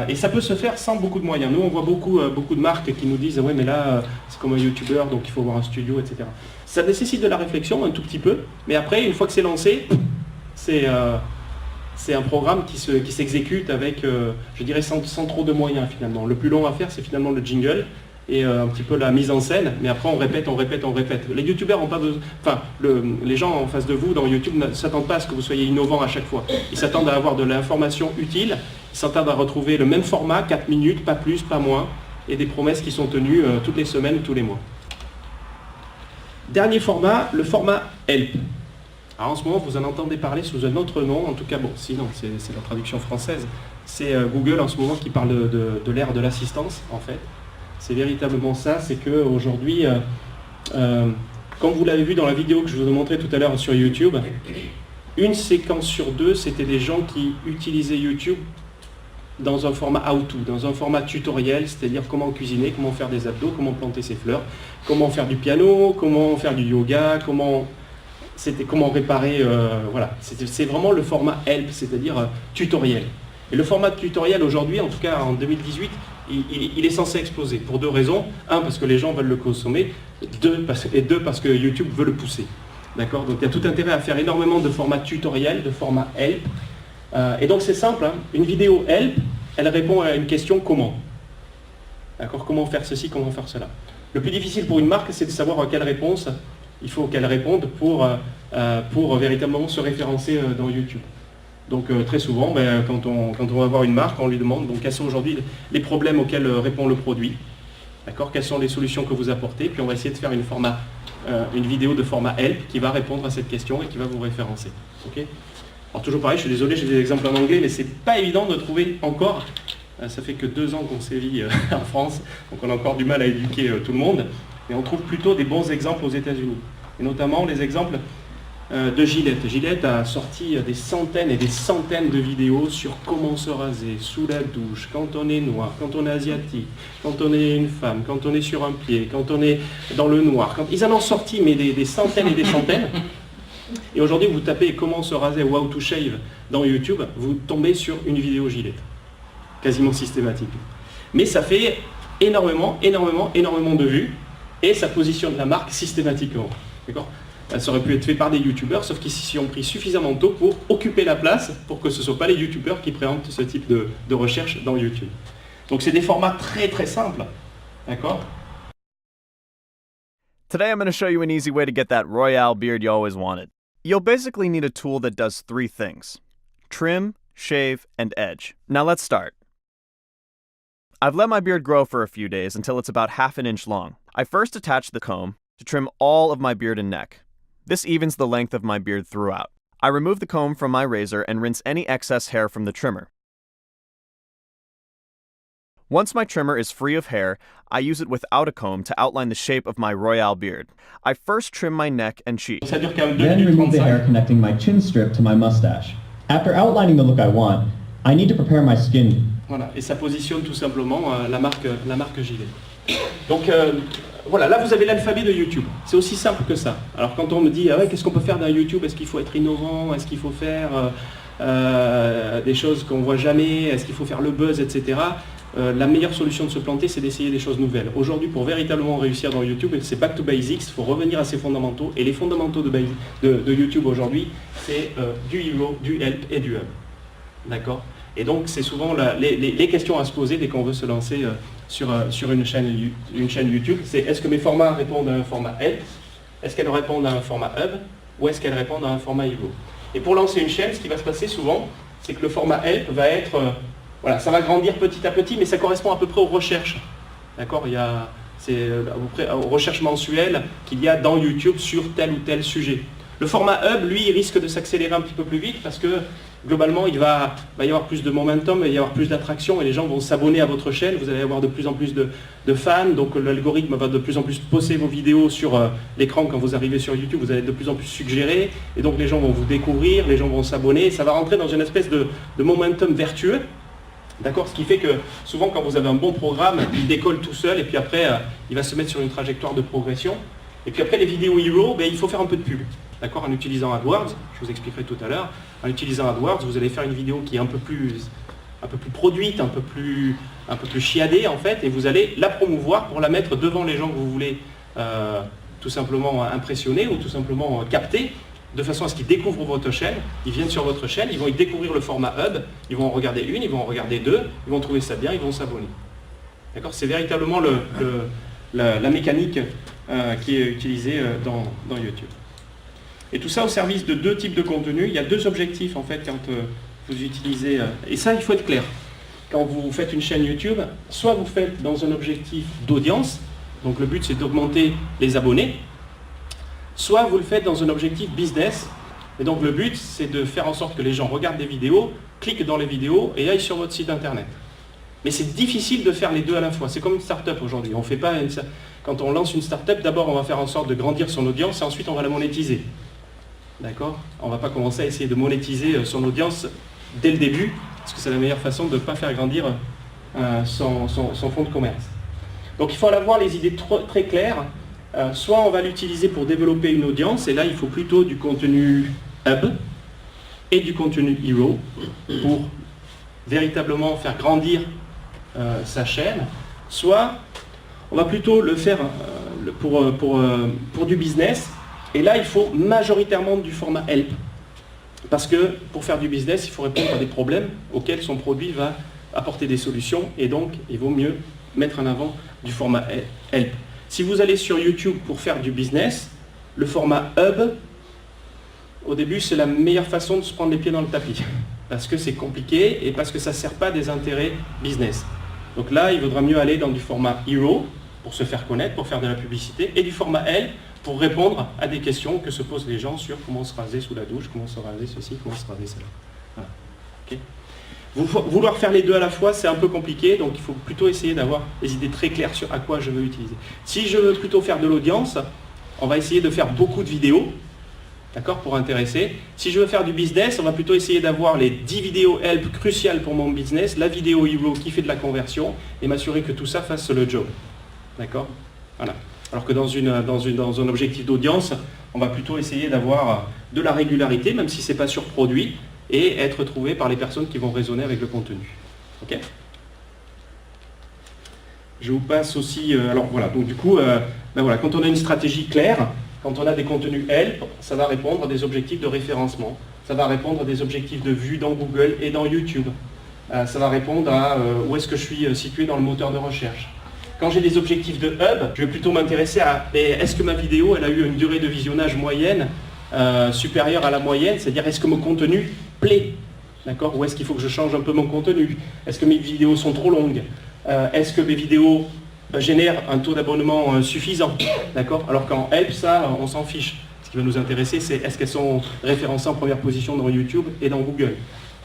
Et ça peut se faire sans beaucoup de moyens. Nous, on voit beaucoup de marques qui nous disent « Ouais, mais là, c'est comme un YouTuber, donc il faut avoir un studio, etc. » Ça nécessite de la réflexion, un tout petit peu, mais après, une fois que c'est lancé, c'est un programme qui s'exécute avec, je dirais, sans trop de moyens, finalement. Le plus long à faire, c'est finalement le jingle et un petit peu la mise en scène, mais après, on répète. Les YouTubers n'ont pas besoin... Enfin, les gens en face de vous, dans YouTube, ne s'attendent pas à ce que vous soyez innovant à chaque fois. Ils s'attendent à avoir de l'information utile. Ils s'attendent à retrouver le même format, 4 minutes, pas plus, pas moins, et des promesses qui sont tenues toutes les semaines ou tous les mois. Dernier format, le format Help. Alors en ce moment, vous en entendez parler sous un autre nom, en tout cas, bon, sinon, c'est la traduction française. C'est Google en ce moment qui parle de l'ère de l'assistance, en fait. C'est véritablement ça, c'est qu'aujourd'hui, comme vous l'avez vu dans la vidéo que je vous ai montrée tout à l'heure sur YouTube, une séquence sur deux, c'était des gens qui utilisaient YouTube dans un format how-to, dans un format tutoriel, c'est-à-dire comment cuisiner, comment faire des abdos, comment planter ses fleurs, comment faire du piano, comment faire du yoga, comment réparer, voilà. C'est vraiment le format help, c'est-à-dire tutoriel. Et le format tutoriel aujourd'hui, en tout cas en 2018, il est censé exploser pour deux raisons. Un, parce que les gens veulent le consommer, deux, parce que YouTube veut le pousser. D'accord? Donc il y a tout intérêt à faire énormément de formats tutoriels, de formats help. Et donc c'est simple, hein. Une vidéo help, elle répond à une question comment. D'accord? Comment faire ceci, comment faire cela. Le plus difficile pour une marque, c'est de savoir à quelle réponse il faut qu'elle réponde pour véritablement se référencer dans YouTube. Donc très souvent, quand on va voir une marque, on lui demande donc, quels sont aujourd'hui les problèmes auxquels répond le produit. D'accord? Quelles sont les solutions que vous apportez, puis on va essayer de faire une vidéo de format help qui va répondre à cette question et qui va vous référencer. Okay? Alors toujours pareil, je suis désolé, j'ai des exemples en anglais, mais c'est pas évident de trouver encore, ça fait que 2 ans qu'on sévit en France, donc on a encore du mal à éduquer tout le monde, mais on trouve plutôt des bons exemples aux États-Unis. Et notamment les exemples de Gillette. Gillette a sorti des centaines et des centaines de vidéos sur comment se raser sous la douche, quand on est noir, quand on est asiatique, quand on est une femme, quand on est sur un pied, quand on est dans le noir. Ils en ont sorti mais des centaines et des centaines. Et aujourd'hui, vous tapez comment se raser ou how to shave dans YouTube, vous tombez sur une vidéo Gillette, quasiment systématiquement. Mais ça fait énormément de vues et ça positionne la marque systématiquement. D'accord ? Ça aurait pu être fait par des youtubeurs, sauf qu'ils s'y ont pris suffisamment tôt pour occuper la place, pour que ce ne soient pas les youtubeurs qui présentent ce type de recherche dans YouTube. Donc c'est des formats très très simples. D'accord ? Today I'm going to show you an easy way to get that Royale beard you always wanted. You'll basically need a tool that does 3 things: trim, shave, and edge. Now let's start. I've let my beard grow for a few days until it's about ½ an inch long. I first attach the comb to trim all of my beard and neck. This evens the length of my beard throughout. I remove the comb from my razor and rinse any excess hair from the trimmer. Once my trimmer is free of hair, I use it without a comb to outline the shape of my Royale beard. I first trim my neck and cheek. Then remove the hair connecting my chin strip to my mustache. After outlining the look I want, I need to prepare my skin. Voilà, et ça positionne tout simplement la marque Gillette. Donc voilà, là vous avez l'alphabet de YouTube. C'est aussi simple que ça. Alors quand on me dit qu'est-ce qu'on peut faire dans YouTube, est-ce qu'il faut être innovant, est-ce qu'il faut faire des choses qu'on voit jamais, est-ce qu'il faut faire le buzz, etc. La meilleure solution de se planter, c'est d'essayer des choses nouvelles. Aujourd'hui, pour véritablement réussir dans YouTube, c'est back to basics, il faut revenir à ses fondamentaux. Et les fondamentaux de YouTube aujourd'hui, c'est du hero, du help et du hub. D'accord ? Et donc, c'est souvent les questions à se poser dès qu'on veut se lancer sur une chaîne YouTube. C'est est-ce que mes formats répondent à un format help ? Est-ce qu'elles répondent à un format hub ? Ou est-ce qu'elles répondent à un format hero ? Et pour lancer une chaîne, ce qui va se passer souvent, c'est que le format help va être... voilà, ça va grandir petit à petit, mais ça correspond à peu près aux recherches. D'accord ? C'est à peu près aux recherches mensuelles qu'il y a dans YouTube sur tel ou tel sujet. Le format hub, lui, il risque de s'accélérer un petit peu plus vite parce que globalement, il va y avoir plus de momentum, il va y avoir plus d'attraction et les gens vont s'abonner à votre chaîne. Vous allez avoir de plus en plus de fans, donc l'algorithme va de plus en plus poster vos vidéos sur l'écran quand vous arrivez sur YouTube. Vous allez être de plus en plus suggéré et donc les gens vont vous découvrir, les gens vont s'abonner. Et ça va rentrer dans une espèce de momentum vertueux. D'accord ? Ce qui fait que souvent quand vous avez un bon programme, il décolle tout seul et puis après il va se mettre sur une trajectoire de progression. Et puis après les vidéos hero, il faut faire un peu de pub. D'accord ? En utilisant AdWords, je vous expliquerai tout à l'heure, en utilisant AdWords, vous allez faire une vidéo qui est un peu plus produite, un peu plus chiadée en fait, et vous allez la promouvoir pour la mettre devant les gens que vous voulez tout simplement impressionner ou tout simplement capter, de façon à ce qu'ils découvrent votre chaîne, ils viennent sur votre chaîne, ils vont y découvrir le format hub, ils vont en regarder une, ils vont en regarder 2, ils vont trouver ça bien, ils vont s'abonner. D'accord ? C'est véritablement la mécanique qui est utilisée dans YouTube. Et tout ça au service de 2 types de contenus. Il y a 2 objectifs en fait quand vous utilisez... et ça, il faut être clair. Quand vous faites une chaîne YouTube, soit vous faites dans un objectif d'audience, donc le but c'est d'augmenter les abonnés, soit vous le faites dans un objectif business, et donc le but c'est de faire en sorte que les gens regardent des vidéos, cliquent dans les vidéos et aillent sur votre site internet. Mais c'est difficile de faire les 2 à la fois. C'est comme une start-up aujourd'hui. On fait pas quand on lance une start-up, d'abord on va faire en sorte de grandir son audience et ensuite on va la monétiser. D'accord ? On ne va pas commencer à essayer de monétiser son audience dès le début parce que c'est la meilleure façon de ne pas faire grandir son fonds de commerce. Donc il faut avoir les idées très claires. Soit on va l'utiliser pour développer une audience, et là il faut plutôt du contenu hub et du contenu hero pour véritablement faire grandir sa chaîne. Soit on va plutôt le faire pour du business, et là il faut majoritairement du format help. Parce que pour faire du business, il faut répondre à des problèmes auxquels son produit va apporter des solutions, et donc il vaut mieux mettre en avant du format help. Si vous allez sur YouTube pour faire du business, le format hub, au début c'est la meilleure façon de se prendre les pieds dans le tapis, parce que c'est compliqué et parce que ça ne sert pas à des intérêts business. Donc là, il vaudra mieux aller dans du format hero pour se faire connaître, pour faire de la publicité, et du format help pour répondre à des questions que se posent les gens sur comment se raser sous la douche, comment se raser ceci, comment se raser cela. Voilà. Okay. Vouloir faire les deux à la fois, c'est un peu compliqué, donc il faut plutôt essayer d'avoir des idées très claires sur à quoi je veux utiliser. Si je veux plutôt faire de l'audience, on va essayer de faire beaucoup de vidéos, d'accord, pour intéresser. Si je veux faire du business, on va plutôt essayer d'avoir les 10 vidéos help cruciales pour mon business, la vidéo hero qui fait de la conversion, et m'assurer que tout ça fasse le job. D'accord ? Voilà. Alors que dans un objectif d'audience, on va plutôt essayer d'avoir de la régularité, même si ce n'est pas surproduit, et être trouvé par les personnes qui vont raisonner avec le contenu. Ok ? Je vous passe aussi... alors voilà, donc du coup, voilà, quand on a une stratégie claire, quand on a des contenus help, ça va répondre à des objectifs de référencement, ça va répondre à des objectifs de vue dans Google et dans YouTube, ça va répondre à où est-ce que je suis situé dans le moteur de recherche. Quand j'ai des objectifs de hub, je vais plutôt m'intéresser à est-ce que ma vidéo elle a eu une durée de visionnage moyenne supérieure à la moyenne, c'est-à-dire est-ce que mon contenu plaît, d'accord, ou est-ce qu'il faut que je change un peu mon contenu, est-ce que mes vidéos sont trop longues, est-ce que mes vidéos génèrent un taux d'abonnement suffisant, d'accord, alors qu'en help, ça, on s'en fiche. Ce qui va nous intéresser, c'est est-ce qu'elles sont référencées en première position dans YouTube et dans Google,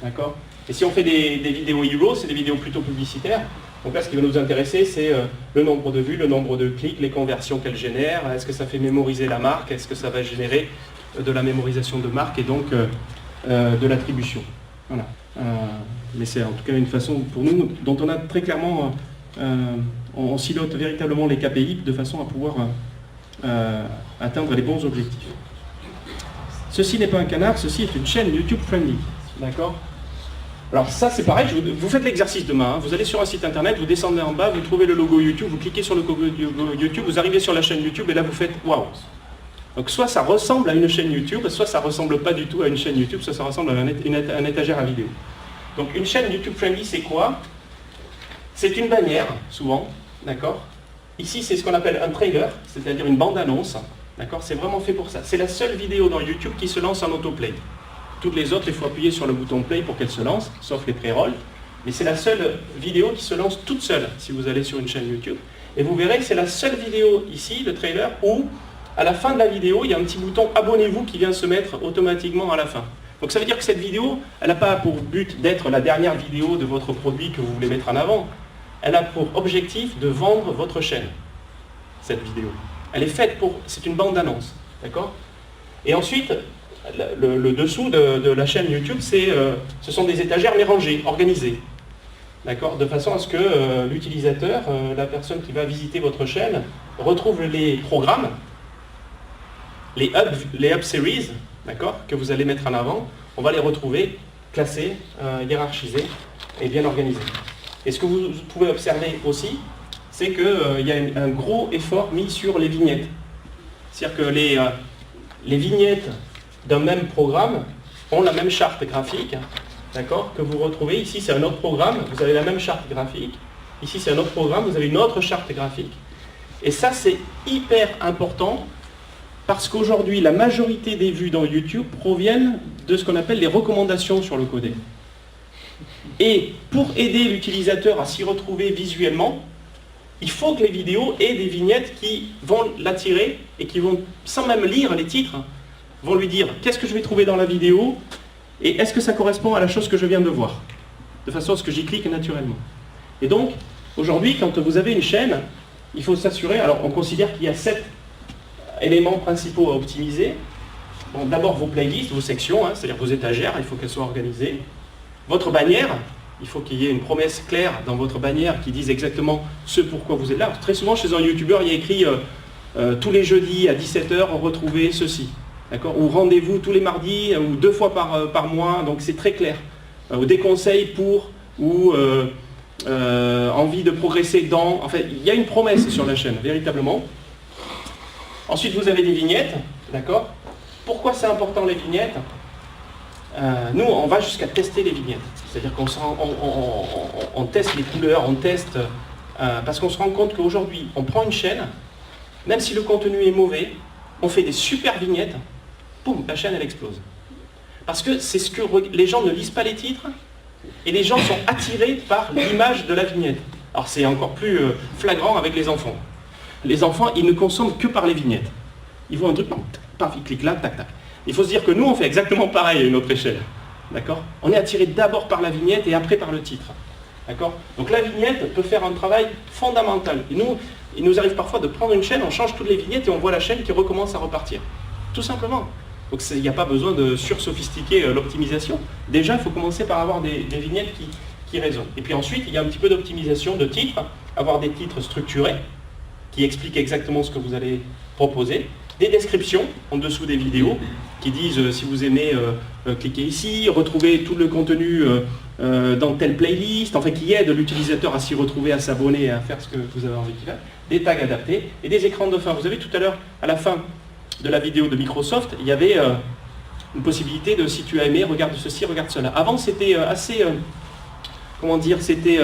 d'accord. Et si on fait des vidéos hero, c'est des vidéos plutôt publicitaires. Donc là, ce qui va nous intéresser, c'est le nombre de vues, le nombre de clics, les conversions qu'elles génèrent, est-ce que ça fait mémoriser la marque, est-ce que ça va générer de la mémorisation de marque et donc de l'attribution. Voilà. Mais c'est en tout cas une façon pour nous dont on a très clairement, on silote véritablement les KPI de façon à pouvoir atteindre les bons objectifs. Ceci n'est pas un canard, ceci est une chaîne YouTube friendly. D'accord ? Alors ça c'est pareil, vous faites l'exercice demain, hein. Vous allez sur un site internet, vous descendez en bas, vous trouvez le logo YouTube, vous cliquez sur le logo YouTube, vous arrivez sur la chaîne YouTube et là vous faites waouh. Donc soit ça ressemble à une chaîne YouTube, soit ça ne ressemble pas du tout à une chaîne YouTube, soit ça ressemble à un étagère à vidéo. Donc une chaîne YouTube friendly c'est quoi? C'est une bannière, souvent, d'accord. Ici c'est ce qu'on appelle un trailer, c'est-à-dire une bande-annonce, d'accord. C'est vraiment fait pour ça. C'est la seule vidéo dans YouTube qui se lance en autoplay. Toutes les autres, il faut appuyer sur le bouton play pour qu'elles se lancent, sauf les pré-rolls. Mais c'est la seule vidéo qui se lance toute seule si vous allez sur une chaîne YouTube. Et vous verrez que c'est la seule vidéo ici, le trailer, où à la fin de la vidéo, il y a un petit bouton abonnez-vous qui vient se mettre automatiquement à la fin. Donc ça veut dire que cette vidéo, elle n'a pas pour but d'être la dernière vidéo de votre produit que vous voulez mettre en avant. Elle a pour objectif de vendre votre chaîne, cette vidéo. Elle est faite pour... c'est une bande-annonce, d'accord. Et ensuite... Le dessous de la chaîne YouTube, ce sont des étagères mais rangées, organisées. D'accord, de façon à ce que l'utilisateur, la personne qui va visiter votre chaîne, retrouve les programmes, les hub series, d'accord, que vous allez mettre en avant. On va les retrouver classés, hiérarchisés et bien organisés. Et ce que vous pouvez observer aussi, c'est qu'il y a un gros effort mis sur les vignettes. C'est-à-dire que les vignettes d'un même programme ont la même charte graphique, d'accord, que vous retrouvez ici, c'est un autre programme, vous avez la même charte graphique, ici c'est un autre programme, vous avez une autre charte graphique. Et ça c'est hyper important parce qu'aujourd'hui la majorité des vues dans YouTube proviennent de ce qu'on appelle les recommandations sur le codec. Et pour aider l'utilisateur à s'y retrouver visuellement, il faut que les vidéos aient des vignettes qui vont l'attirer et qui vont, sans même lire les titres, vont lui dire qu'est-ce que je vais trouver dans la vidéo et est-ce que ça correspond à la chose que je viens de voir, de façon à ce que j'y clique naturellement. Et donc, aujourd'hui, quand vous avez une chaîne, il faut s'assurer, alors on considère qu'il y a 7 éléments principaux à optimiser. Bon, d'abord vos playlists, vos sections, hein, c'est-à-dire vos étagères, il faut qu'elles soient organisées. Votre bannière, il faut qu'il y ait une promesse claire dans votre bannière qui dise exactement ce pourquoi vous êtes là. Très souvent, chez un youtubeur, il y a écrit tous les jeudis à 17h, retrouvez ceci. D'accord ? Ou rendez-vous tous les mardis, ou 2 fois par mois, donc c'est très clair. Ou des conseils pour, ou envie de progresser dans... Enfin, il y a une promesse sur la chaîne, véritablement. Ensuite, vous avez des vignettes, d'accord ? Pourquoi c'est important les vignettes ? Nous, on va jusqu'à tester les vignettes. C'est-à-dire qu'on teste les couleurs, on teste... parce qu'on se rend compte qu'aujourd'hui, on prend une chaîne, même si le contenu est mauvais, on fait des super vignettes, boum, la chaîne, elle explose. Parce que c'est ce que les gens ne lisent pas les titres, et les gens sont attirés par l'image de la vignette. Alors c'est encore plus flagrant avec les enfants. Les enfants, ils ne consomment que par les vignettes. Ils voient un truc, paf, ils cliquent là, tac, tac. Il faut se dire que nous, on fait exactement pareil à une autre échelle. D'accord ? On est attiré d'abord par la vignette et après par le titre. D'accord ? Donc la vignette peut faire un travail fondamental. Et nous, il nous arrive parfois de prendre une chaîne, on change toutes les vignettes et on voit la chaîne qui recommence à repartir. Tout simplement. Donc il n'y a pas besoin de sursophistiquer l'optimisation. Déjà, il faut commencer par avoir des vignettes qui résonnent. Et puis ensuite, il y a un petit peu d'optimisation de titres, avoir des titres structurés qui expliquent exactement ce que vous allez proposer, des descriptions en dessous des vidéos qui disent si vous aimez, cliquez ici, retrouvez tout le contenu dans telle playlist, enfin qui aide l'utilisateur à s'y retrouver, à s'abonner, à faire ce que vous avez envie qu'il fasse, des tags adaptés et des écrans de fin. Vous avez tout à l'heure, à la fin de la vidéo de Microsoft, il y avait une possibilité de si tu as aimé, regarde ceci, regarde cela. Avant c'était assez, comment dire, c'était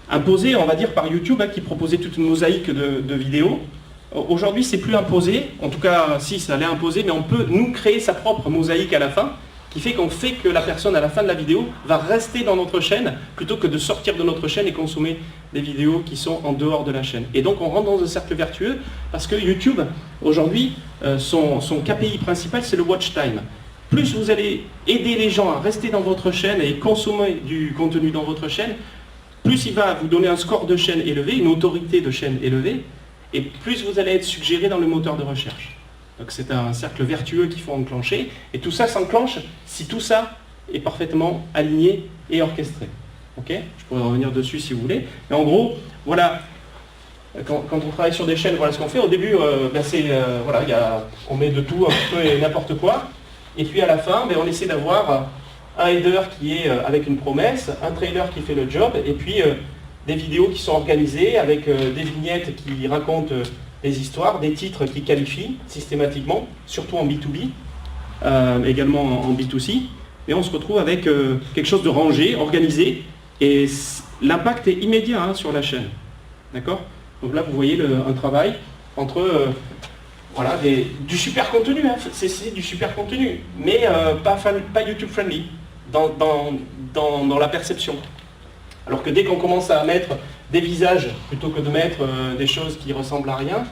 imposé, on va dire, par YouTube, qui proposait toute une mosaïque de vidéos. Aujourd'hui, c'est plus imposé, en tout cas, si, ça l'est imposé, mais on peut, nous, créer sa propre mosaïque à la fin, qui fait qu'on fait que la personne, à la fin de la vidéo, va rester dans notre chaîne, plutôt que de sortir de notre chaîne et consommer des vidéos qui sont en dehors de la chaîne. Et donc, on rentre dans un cercle vertueux, parce que YouTube, aujourd'hui, son KPI principal, c'est le watch time. Plus vous allez aider les gens à rester dans votre chaîne et consommer du contenu dans votre chaîne, plus il va vous donner un score de chaîne élevé, une autorité de chaîne élevée, et plus vous allez être suggéré dans le moteur de recherche. Donc c'est un cercle vertueux qu'il faut enclencher, et tout ça s'enclenche si tout ça est parfaitement aligné et orchestré. Okay ? Je pourrais revenir dessus si vous voulez. Mais en gros, voilà, quand on travaille sur des chaînes, voilà ce qu'on fait. Au début, voilà, on met de tout, un petit peu et n'importe quoi, et puis à la fin, on essaie d'avoir un header qui est avec une promesse, un trailer qui fait le job, et puis des vidéos qui sont organisées avec des vignettes qui racontent des histoires, des titres qui qualifient systématiquement, surtout en B2B, également en B2C, et on se retrouve avec quelque chose de rangé, organisé, et l'impact est immédiat sur la chaîne. D'accord ? Donc là, vous voyez un travail entre voilà, du super contenu, c'est du super contenu, mais pas YouTube friendly dans la perception. Alors que dès qu'on commence à mettre des visages, plutôt que de mettre des choses qui ressemblent à rien,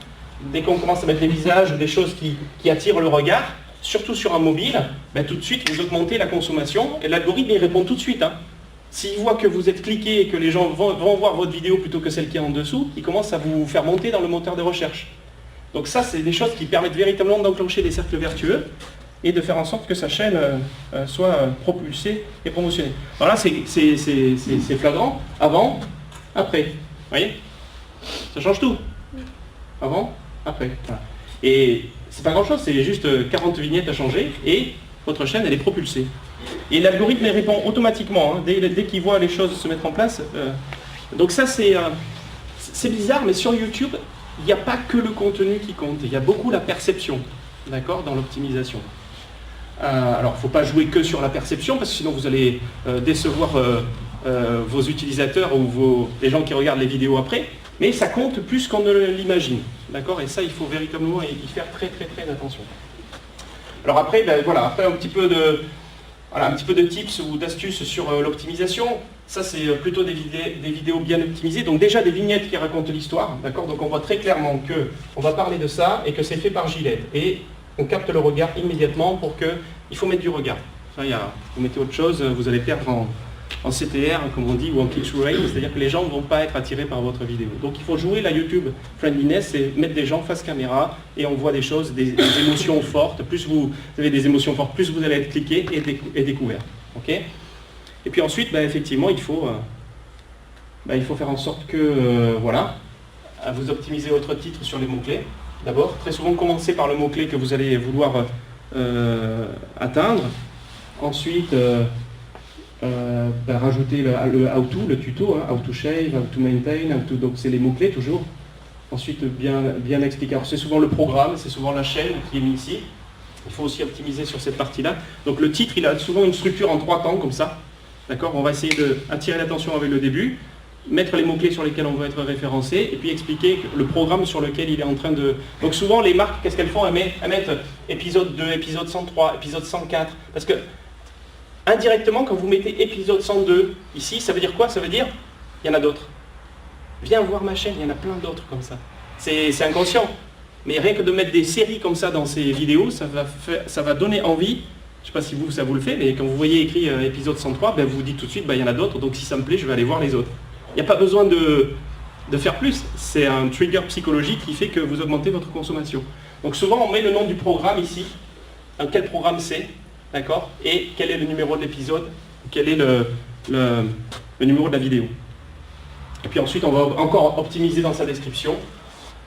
dès qu'on commence à mettre des visages, des choses qui attirent le regard, surtout sur un mobile, tout de suite vous augmentez la consommation et l'algorithme il répond tout de suite. S'il voit que vous êtes cliqué et que les gens vont voir votre vidéo plutôt que celle qui est en dessous, il commence à vous faire monter dans le moteur de recherche. Donc ça, c'est des choses qui permettent véritablement d'enclencher des cercles vertueux et de faire en sorte que sa chaîne soit propulsée et promotionnée. Alors là, c'est flagrant. Avant, après. Vous voyez ? Ça change tout. Avant, après. Voilà. Et c'est pas grand-chose, c'est juste 40 vignettes à changer et votre chaîne, elle est propulsée. Et l'algorithme il répond automatiquement, dès qu'il voit les choses se mettre en place. Donc ça, c'est bizarre, mais sur YouTube, il n'y a pas que le contenu qui compte. Il y a beaucoup la perception, d'accord, dans l'optimisation. Alors, il ne faut pas jouer que sur la perception, parce que sinon vous allez décevoir vos utilisateurs ou les gens qui regardent les vidéos après, mais ça compte plus qu'on ne l'imagine, d'accord ? Et ça, il faut véritablement y faire très très très attention. Alors après, après un petit peu de tips ou d'astuces sur l'optimisation. Ça, c'est plutôt des vidéos bien optimisées. Donc déjà des vignettes qui racontent l'histoire, d'accord ? Donc on voit très clairement qu'on va parler de ça et que c'est fait par Gillette. Et on capte le regard immédiatement pour que... Il faut mettre du regard. Ça, vous mettez autre chose, vous allez perdre en CTR, comme on dit, ou en click-through rate, c'est-à-dire que les gens ne vont pas être attirés par votre vidéo. Donc il faut jouer la YouTube friendliness et mettre des gens face caméra et on voit des choses, des émotions fortes. Plus vous avez des émotions fortes, plus vous allez être cliqué et découvert. Okay ? Et puis ensuite, effectivement, il faut faire en sorte que, voilà, vous optimisez votre titre sur les mots-clés. D'abord, très souvent, commencez par le mot-clé que vous allez vouloir atteindre. Ensuite, rajoutez le how to, le tuto, how to shave, how to maintain, donc c'est les mots-clés toujours. Ensuite, bien expliquer. Alors c'est souvent le programme, c'est souvent la chaîne qui est mise ici. Il faut aussi optimiser sur cette partie-là. Donc le titre, il a souvent une structure en 3 temps, comme ça. D'accord ? On va essayer d'attirer l'attention avec le début, mettre les mots-clés sur lesquels on veut être référencé, et puis expliquer le programme sur lequel il est en train de... Donc souvent, les marques, qu'est-ce qu'elles font ? Elles mettent épisode 2, épisode 103, épisode 104. Parce que, indirectement, quand vous mettez épisode 102 ici, ça veut dire quoi ? Ça veut dire, il y en a d'autres. Viens voir ma chaîne, il y en a plein d'autres comme ça. C'est inconscient. Mais rien que de mettre des séries comme ça dans ces vidéos, ça va donner envie. Je ne sais pas si ça vous le fait, mais quand vous voyez écrit épisode 103, vous vous dites tout de suite, il y en a d'autres, donc si ça me plaît, je vais aller voir les autres. Il n'y a pas besoin de faire plus. C'est un trigger psychologique qui fait que vous augmentez votre consommation. Donc souvent, on met le nom du programme ici. Quel programme c'est, d'accord ? Et quel est le numéro de l'épisode ? Quel est le numéro de la vidéo ? Et puis ensuite, on va encore optimiser dans sa description.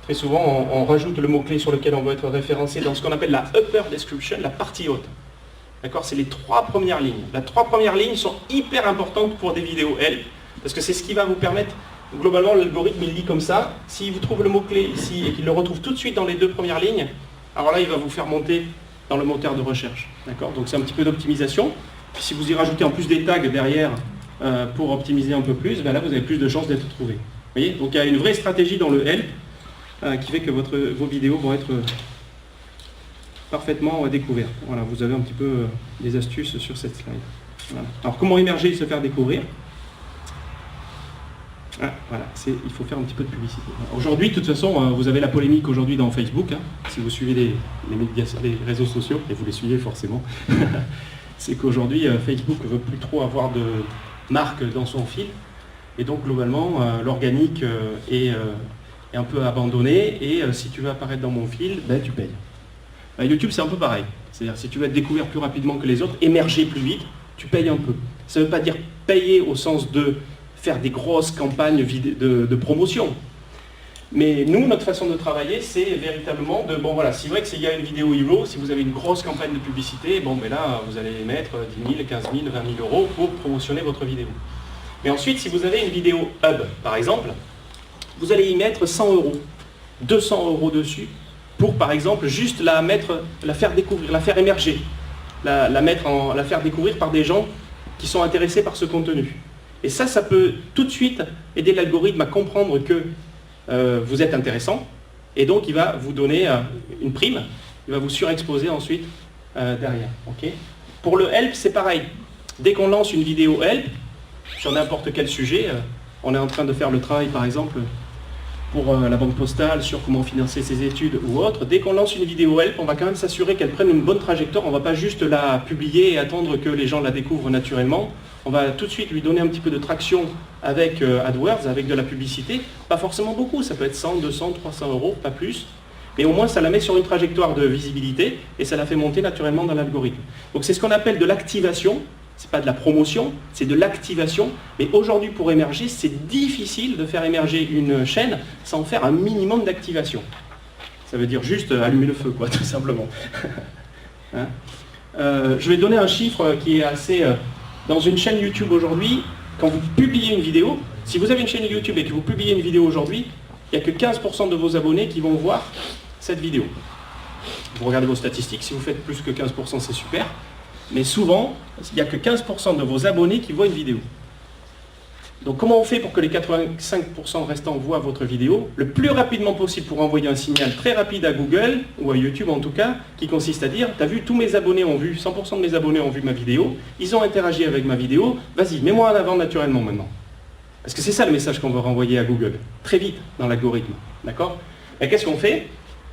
Très souvent, on rajoute le mot-clé sur lequel on va être référencé dans ce qu'on appelle la upper description, la partie haute. D'accord ? C'est les 3 premières lignes. Les 3 premières lignes sont hyper importantes pour des vidéos help, parce que c'est ce qui va vous permettre, globalement, l'algorithme, il lit comme ça. S'il vous trouve le mot-clé ici et qu'il le retrouve tout de suite dans les 2 premières lignes, alors là, il va vous faire monter dans le moteur de recherche. D'accord ? Donc c'est un petit peu d'optimisation. Puis si vous y rajoutez en plus des tags derrière pour optimiser un peu plus, là, vous avez plus de chances d'être trouvé. Vous voyez ? Donc il y a une vraie stratégie dans le help qui fait que vos vidéos vont être parfaitement découvertes. Voilà, vous avez un petit peu des astuces sur cette slide. Voilà. Alors comment émerger et se faire découvrir ? Voilà, il faut faire un petit peu de publicité. Aujourd'hui, de toute façon, vous avez la polémique aujourd'hui dans Facebook, si vous suivez les réseaux sociaux, et vous les suivez forcément, c'est qu'aujourd'hui, Facebook ne veut plus trop avoir de marque dans son fil, et donc globalement, l'organique est un peu abandonné, et si tu veux apparaître dans mon fil, tu payes. YouTube, c'est un peu pareil. C'est-à-dire, si tu veux être découvert plus rapidement que les autres, émerger plus vite, tu payes un peu. Ça ne veut pas dire payer au sens de faire des grosses campagnes de promotion. Mais nous, notre façon de travailler, c'est véritablement c'est vrai qu'il y a une vidéo hero, si vous avez une grosse campagne de publicité, là, vous allez mettre 10 000, 15 000, 20 000 euros pour promotionner votre vidéo. Mais ensuite, si vous avez une vidéo hub, par exemple, vous allez y mettre 100 euros, 200 euros dessus, pour, par exemple, juste la faire découvrir, la faire émerger, la faire découvrir par des gens qui sont intéressés par ce contenu. Et ça peut tout de suite aider l'algorithme à comprendre que vous êtes intéressant, et donc il va vous donner une prime, il va vous surexposer ensuite derrière. Okay ? Pour le help, c'est pareil. Dès qu'on lance une vidéo help, sur n'importe quel sujet, on est en train de faire le travail par exemple pour la banque postale sur comment financer ses études ou autre, dès qu'on lance une vidéo help, on va quand même s'assurer qu'elle prenne une bonne trajectoire, on ne va pas juste la publier et attendre que les gens la découvrent naturellement. On va tout de suite lui donner un petit peu de traction avec AdWords, avec de la publicité. Pas forcément beaucoup, ça peut être 100, 200, 300 euros, pas plus. Mais au moins, ça la met sur une trajectoire de visibilité et ça la fait monter naturellement dans l'algorithme. Donc c'est ce qu'on appelle de l'activation. Ce n'est pas de la promotion, c'est de l'activation. Mais aujourd'hui, pour émerger, c'est difficile de faire émerger une chaîne sans faire un minimum d'activation. Ça veut dire juste allumer le feu, quoi, tout simplement. Je vais donner un chiffre qui est assez... Dans une chaîne YouTube aujourd'hui, quand vous publiez une vidéo, si vous avez une chaîne YouTube et que vous publiez une vidéo aujourd'hui, il n'y a que 15% de vos abonnés qui vont voir cette vidéo. Vous regardez vos statistiques, si vous faites plus que 15%, c'est super. Mais souvent, il n'y a que 15% de vos abonnés qui voient une vidéo. Donc comment on fait pour que les 85% restants voient votre vidéo le plus rapidement possible pour envoyer un signal très rapide à Google, ou à YouTube en tout cas, qui consiste à dire, t'as vu, tous mes abonnés ont vu, 100% de mes abonnés ont vu ma vidéo, ils ont interagi avec ma vidéo, vas-y, mets-moi en avant naturellement maintenant. Parce que c'est ça le message qu'on va renvoyer à Google, très vite dans l'algorithme, d'accord ? Et qu'est-ce qu'on fait ?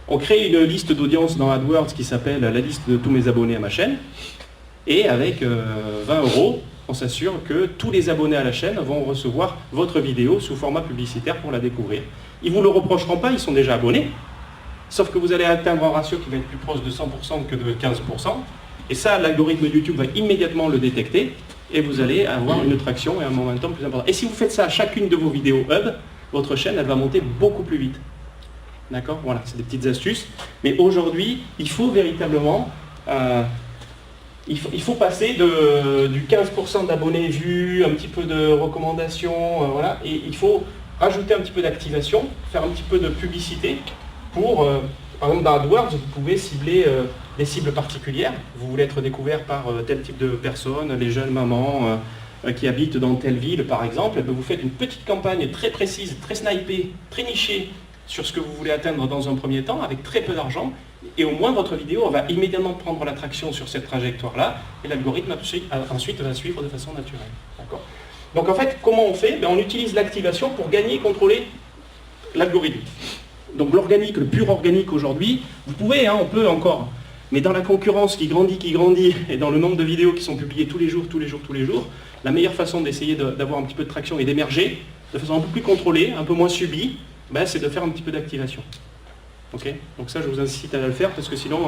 On crée une liste d'audience dans AdWords qui s'appelle la liste de tous mes abonnés à ma chaîne, et avec 20 euros, on s'assure que tous les abonnés à la chaîne vont recevoir votre vidéo sous format publicitaire pour la découvrir. Ils ne vous le reprocheront pas, ils sont déjà abonnés, sauf que vous allez atteindre un ratio qui va être plus proche de 100% que de 15%, et ça, l'algorithme YouTube va immédiatement le détecter, et vous allez avoir une traction et un momentum plus important. Et si vous faites ça à chacune de vos vidéos hub, votre chaîne, elle va monter beaucoup plus vite. D'accord? Voilà, c'est des petites astuces. Mais aujourd'hui, il faut véritablement... il faut passer du 15% d'abonnés vus, un petit peu de recommandations, voilà, et il faut rajouter un petit peu d'activation, faire un petit peu de publicité pour, par exemple dans AdWords, vous pouvez cibler des cibles particulières. Vous voulez être découvert par tel type de personnes, les jeunes mamans qui habitent dans telle ville par exemple, et bien vous faites une petite campagne très précise, très snipée, très nichée sur ce que vous voulez atteindre dans un premier temps, avec très peu d'argent, et au moins votre vidéo va immédiatement prendre la traction sur cette trajectoire-là, et l'algorithme ensuite va suivre de façon naturelle. D'accord ? Donc en fait, comment on fait ? On utilise l'activation pour gagner et contrôler l'algorithme. Donc l'organique, le pur organique aujourd'hui, vous pouvez, on peut encore, mais dans la concurrence qui grandit, et dans le nombre de vidéos qui sont publiées tous les jours, la meilleure façon d'essayer d'avoir un petit peu de traction et d'émerger de façon un peu plus contrôlée, un peu moins subie, c'est de faire un petit peu d'activation. Okay, donc ça, je vous incite à le faire parce que sinon,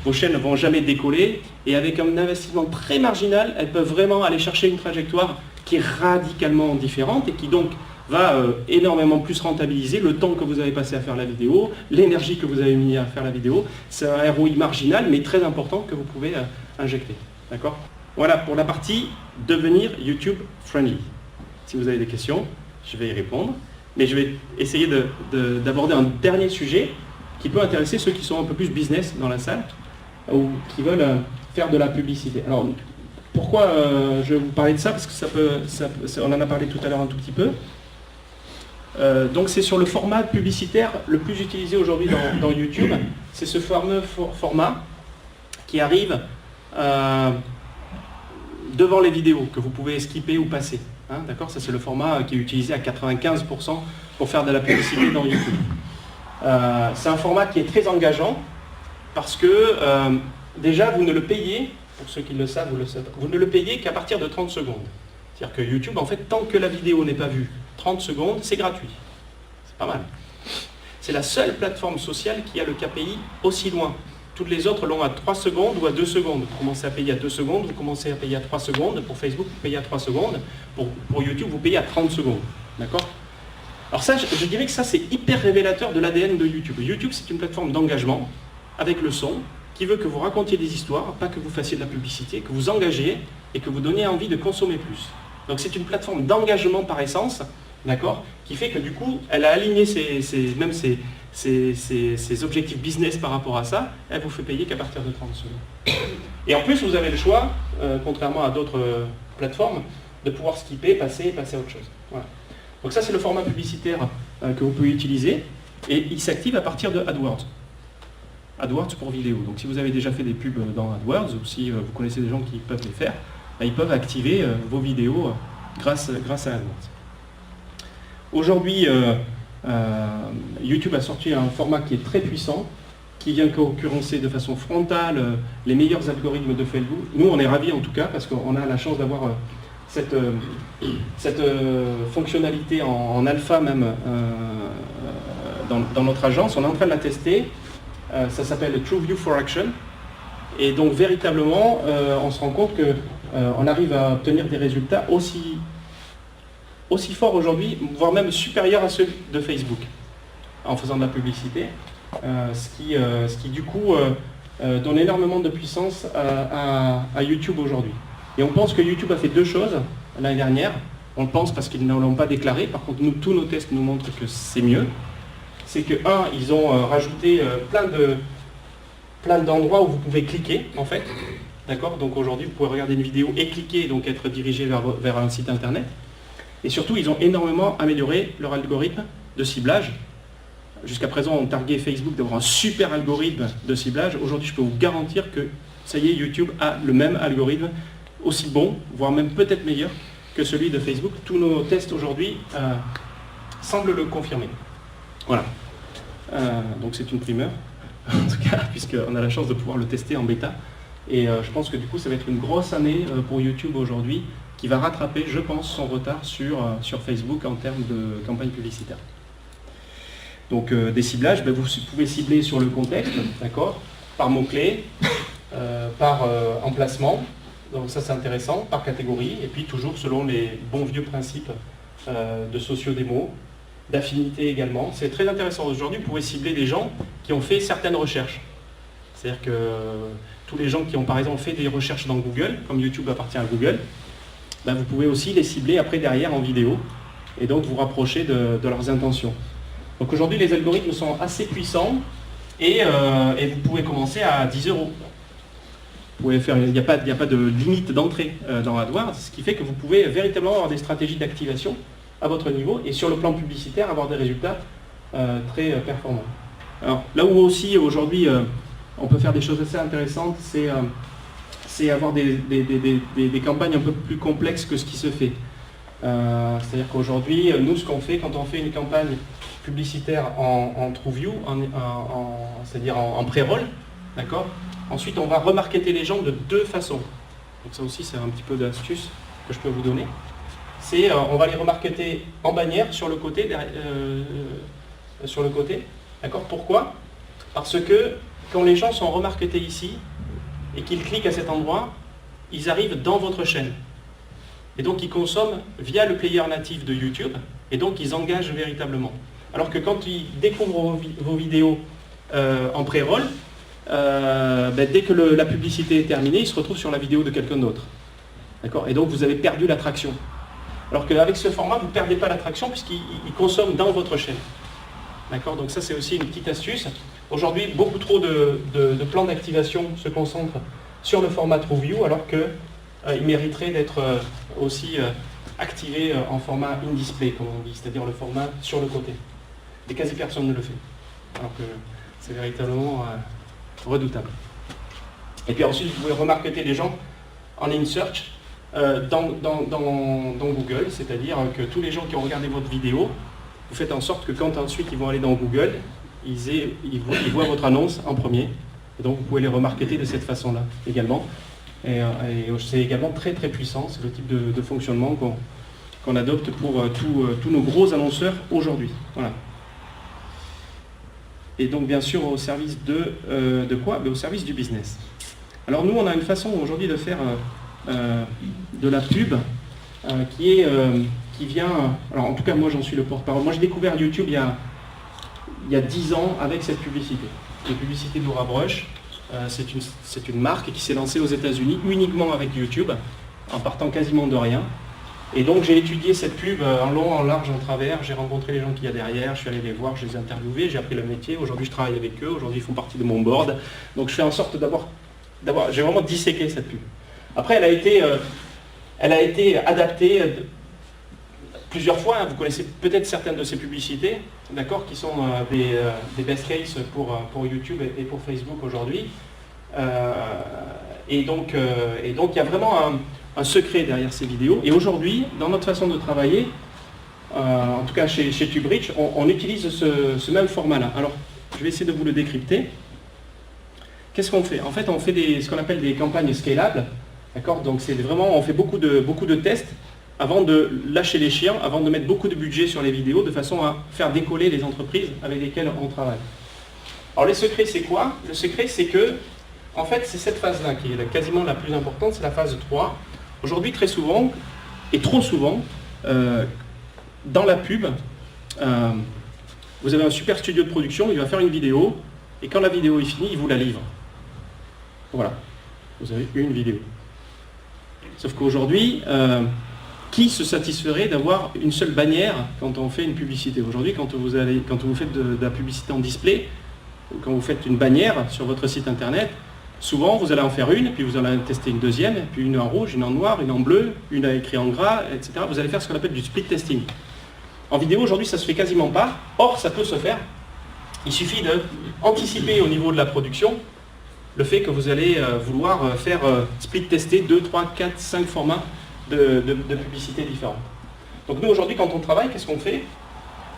vos chaînes ne vont jamais décoller et avec un investissement très marginal, elles peuvent vraiment aller chercher une trajectoire qui est radicalement différente et qui donc va énormément plus rentabiliser le temps que vous avez passé à faire la vidéo, l'énergie que vous avez mis à faire la vidéo. C'est un ROI marginal mais très important que vous pouvez injecter. D'accord ? Voilà pour la partie devenir YouTube friendly. Si vous avez des questions, je vais y répondre. Mais je vais essayer d'aborder un dernier sujet qui peut intéresser ceux qui sont un peu plus business dans la salle ou qui veulent faire de la publicité. Alors, pourquoi je vais vous parler de ça ? Parce que on en a parlé tout à l'heure un tout petit peu. Donc c'est sur le format publicitaire le plus utilisé aujourd'hui dans YouTube. C'est ce fameux format qui arrive devant les vidéos, que vous pouvez skipper ou passer. D'accord ? Ça c'est le format qui est utilisé à 95% pour faire de la publicité dans YouTube. C'est un format qui est très engageant parce que déjà vous ne le payez, pour ceux qui le savent, vous ne le payez qu'à partir de 30 secondes. C'est-à-dire que YouTube, en fait, tant que la vidéo n'est pas vue, 30 secondes, c'est gratuit. C'est pas mal. C'est la seule plateforme sociale qui a le KPI aussi loin. Toutes les autres l'ont à 3 secondes ou à 2 secondes. Vous commencez à payer à 2 secondes, vous commencez à payer à 3 secondes. Pour Facebook, vous payez à 3 secondes. Pour YouTube, vous payez à 30 secondes. D'accord ? Alors ça, je dirais que ça, c'est hyper révélateur de l'ADN de YouTube. YouTube, c'est une plateforme d'engagement avec le son qui veut que vous racontiez des histoires, pas que vous fassiez de la publicité, que vous engagez et que vous donniez envie de consommer plus. Donc c'est une plateforme d'engagement par essence, d'accord, qui fait que du coup, elle a aligné ses objectifs business par rapport à ça, elle vous fait payer qu'à partir de 30 secondes. Et en plus, vous avez le choix, contrairement à d'autres plateformes, de pouvoir skipper, passer à autre chose. Voilà. Donc ça, c'est le format publicitaire que vous pouvez utiliser, et il s'active à partir de AdWords. AdWords pour vidéo. Donc si vous avez déjà fait des pubs dans AdWords, ou si vous connaissez des gens qui peuvent les faire, ils peuvent activer vos vidéos grâce à AdWords. Aujourd'hui, YouTube a sorti un format qui est très puissant, qui vient concurrencer de façon frontale les meilleurs algorithmes de Facebook. Nous, on est ravis en tout cas, parce qu'on a la chance d'avoir cette fonctionnalité en alpha même dans notre agence. On est en train de la tester. Ça s'appelle TrueView for Action. Et donc véritablement, on se rend compte qu'on arrive à obtenir des résultats aussi forts aujourd'hui, voire même supérieurs à ceux de Facebook, en faisant de la publicité. Ce qui du coup donne énormément de puissance à YouTube aujourd'hui. Et on pense que YouTube a fait 2 choses l'année dernière. On le pense parce qu'ils ne l'ont pas déclaré. Par contre, tous nos tests nous montrent que c'est mieux. C'est que, ils ont rajouté plein d'endroits où vous pouvez cliquer, en fait. D'accord ? Donc aujourd'hui, vous pouvez regarder une vidéo et cliquer, donc être dirigé vers un site internet. Et surtout, ils ont énormément amélioré leur algorithme de ciblage. Jusqu'à présent, on targuait Facebook d'avoir un super algorithme de ciblage. Aujourd'hui, je peux vous garantir que, ça y est, YouTube a le même algorithme, aussi bon, voire même peut-être meilleur que celui de Facebook. Tous nos tests aujourd'hui semblent le confirmer. Voilà. Donc c'est une primeur, en tout cas, puisqu'on a la chance de pouvoir le tester en bêta. Et je pense que du coup, ça va être une grosse année pour YouTube aujourd'hui, qui va rattraper, je pense, son retard sur Facebook en termes de campagne publicitaire. Donc des ciblages, vous pouvez cibler sur le contexte, d'accord, par mots-clés, par emplacement, Donc ça c'est intéressant, par catégorie, et puis toujours selon les bons vieux principes de socio-démo, d'affinité également. C'est très intéressant. Aujourd'hui, vous pouvez cibler des gens qui ont fait certaines recherches. C'est-à-dire que tous les gens qui ont par exemple fait des recherches dans Google, comme YouTube appartient à Google, ben, vous pouvez aussi les cibler après derrière en vidéo, et donc vous rapprocher de leurs intentions. Donc aujourd'hui, les algorithmes sont assez puissants, et vous pouvez commencer à 10 €. Vous pouvez faire, il n'y a pas de limite d'entrée dans AdWords, ce qui fait que vous pouvez véritablement avoir des stratégies d'activation à votre niveau et sur le plan publicitaire avoir des résultats très performants. Alors là où aussi aujourd'hui on peut faire des choses assez intéressantes, c'est avoir des campagnes un peu plus complexes que ce qui se fait. C'est-à-dire qu'aujourd'hui, nous ce qu'on fait quand on fait une campagne publicitaire en TrueView, c'est-à-dire en pré-roll, d'accord ? Ensuite, on va remarketer les gens de deux façons. Donc ça aussi, c'est un petit peu d'astuce que je peux vous donner. C'est, on va les remarketer en bannière sur le côté, d'accord ? Pourquoi ? Parce que quand les gens sont remarketés ici et qu'ils cliquent à cet endroit, ils arrivent dans votre chaîne. Et donc, ils consomment via le player natif de YouTube et donc ils engagent véritablement. Alors que quand ils découvrent vos vidéos en pré-roll, dès que la publicité est terminée, ils se retrouvent sur la vidéo de quelqu'un d'autre. D'accord ? Et donc vous avez perdu l'attraction. Alors qu'avec ce format, vous ne perdez pas l'attraction puisqu'ils consomment dans votre chaîne. D'accord ? Donc ça c'est aussi une petite astuce. Aujourd'hui, beaucoup trop de plans d'activation se concentrent sur le format TrueView alors qu'il mériterait d'être aussi activé en format in-display, comme on dit, c'est-à-dire le format sur le côté. Et quasi personne ne le fait. Alors que c'est véritablement redoutable. Et puis ensuite, vous pouvez remarketer les gens en in-search dans Google, c'est-à-dire que tous les gens qui ont regardé votre vidéo, vous faites en sorte que quand ensuite ils vont aller dans Google, ils voient votre annonce en premier. Et donc vous pouvez les remarketer de cette façon-là également. Et c'est également très très puissant, c'est le type de fonctionnement qu'on adopte pour tous nos gros annonceurs aujourd'hui. Voilà. Et donc bien sûr au service de quoi ? Au service du business. Alors nous on a une façon aujourd'hui de faire de la pub qui vient... Alors en tout cas moi j'en suis le porte-parole. Moi j'ai découvert YouTube il y a 10 ans avec cette publicité. La publicité d'AuraBrush, c'est une marque qui s'est lancée aux États-Unis uniquement avec YouTube, en partant quasiment de rien. Et donc j'ai étudié cette pub en long, en large, en travers, j'ai rencontré les gens qu'il y a derrière, je suis allé les voir, je les ai interviewés, j'ai appris le métier, aujourd'hui je travaille avec eux, aujourd'hui ils font partie de mon board. Donc je fais en sorte j'ai vraiment disséqué cette pub. Après elle a été adaptée plusieurs fois, hein. Vous connaissez peut-être certaines de ces publicités, d'accord, qui sont des best cases pour YouTube et pour Facebook aujourd'hui. Et donc il y a vraiment un secret derrière ces vidéos. Et aujourd'hui, dans notre façon de travailler, en tout cas chez TubeReach, on utilise ce même format-là. Alors, je vais essayer de vous le décrypter. Qu'est-ce qu'on fait ? En fait, on fait ce qu'on appelle des campagnes scalables. D'accord ? Donc, c'est vraiment, on fait beaucoup de tests avant de lâcher les chiens, avant de mettre beaucoup de budget sur les vidéos, de façon à faire décoller les entreprises avec lesquelles on travaille. Alors, les secrets, c'est quoi ? Le secret, c'est que, en fait, c'est cette phase-là qui est quasiment la plus importante, c'est la phase 3. Aujourd'hui, très souvent, et trop souvent, dans la pub, vous avez un super studio de production, il va faire une vidéo, et quand la vidéo est finie, il vous la livre. Voilà, vous avez une vidéo. Sauf qu'aujourd'hui, qui se satisferait d'avoir une seule bannière quand on fait une publicité ? Aujourd'hui, quand vous faites de la publicité en display, ou quand vous faites une bannière sur votre site internet, souvent, vous allez en faire une, puis vous allez en tester une deuxième, puis une en rouge, une en noir, une en bleu, une écrite en gras, etc. Vous allez faire ce qu'on appelle du split testing. En vidéo, aujourd'hui, ça ne se fait quasiment pas. Or, ça peut se faire. Il suffit d'anticiper au niveau de la production le fait que vous allez vouloir faire split tester 2, 3, 4, 5 formats de publicités différentes. Donc nous, aujourd'hui, quand on travaille, qu'est-ce qu'on fait ?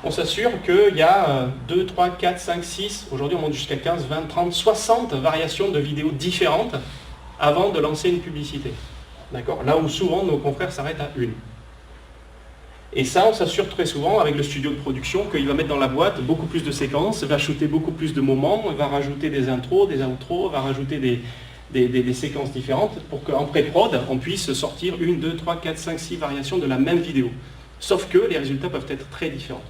On s'assure qu'il y a 2, 3, 4, 5, 6, aujourd'hui on monte jusqu'à 15, 20, 30, 60 variations de vidéos différentes avant de lancer une publicité. D'accord ? Là où souvent nos confrères s'arrêtent à une. Et ça, on s'assure très souvent avec le studio de production qu'il va mettre dans la boîte beaucoup plus de séquences, va shooter beaucoup plus de moments, va rajouter des intros, des outros, va rajouter des séquences différentes pour qu'en pré-prod, on puisse sortir 1, 2, 3, 4, 5, 6 variations de la même vidéo. Sauf que les résultats peuvent être très différents.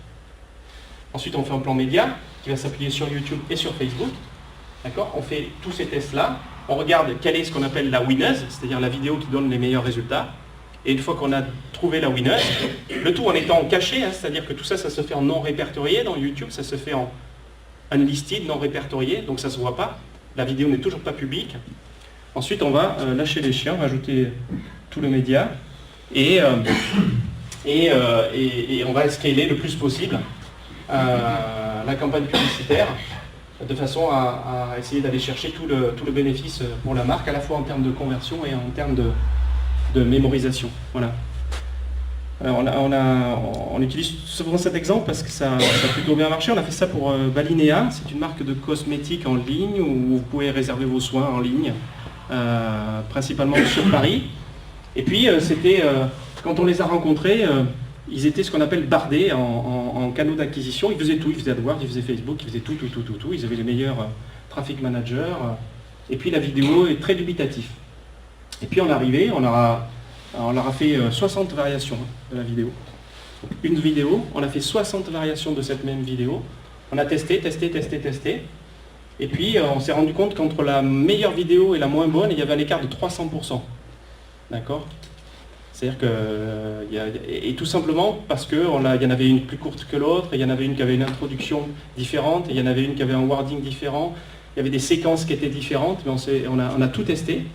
Ensuite, on fait un plan média qui va s'appuyer sur YouTube et sur Facebook. D'accord ? On fait tous ces tests-là. On regarde quelle est ce qu'on appelle la winneuse, c'est-à-dire la vidéo qui donne les meilleurs résultats. Et une fois qu'on a trouvé la winneuse, le tout en étant caché, hein, c'est-à-dire que tout ça, ça se fait en non répertorié. Dans YouTube, ça se fait en unlisted, non répertorié, donc ça ne se voit pas. La vidéo n'est toujours pas publique. Ensuite, on va lâcher les chiens, rajouter tout le média et on va scaler le plus possible la campagne publicitaire de façon à essayer d'aller chercher tout le bénéfice pour la marque, à la fois en termes de conversion et en termes de mémorisation. Voilà. On utilise souvent cet exemple parce que ça a plutôt bien marché. On a fait ça pour Balinea, c'est une marque de cosmétiques en ligne où vous pouvez réserver vos soins en ligne, principalement sur Paris. Et puis quand on les a rencontrés, ils étaient ce qu'on appelle bardés en canaux d'acquisition. Ils faisaient tout, ils faisaient AdWords, ils faisaient Facebook, ils faisaient tout. Ils avaient les meilleurs traffic managers. Et puis la vidéo est très dubitatif. Et puis on est arrivé, on leur a fait 60 variations de la vidéo. Donc, une vidéo, on a fait 60 variations de cette même vidéo. On a testé. Et puis on s'est rendu compte qu'entre la meilleure vidéo et la moins bonne, il y avait un écart de 300%. D'accord ? C'est-à-dire que, et tout simplement parce qu'il y en avait une plus courte que l'autre, il y en avait une qui avait une introduction différente, et il y en avait une qui avait un wording différent, il y avait des séquences qui étaient différentes, mais on a tout testé.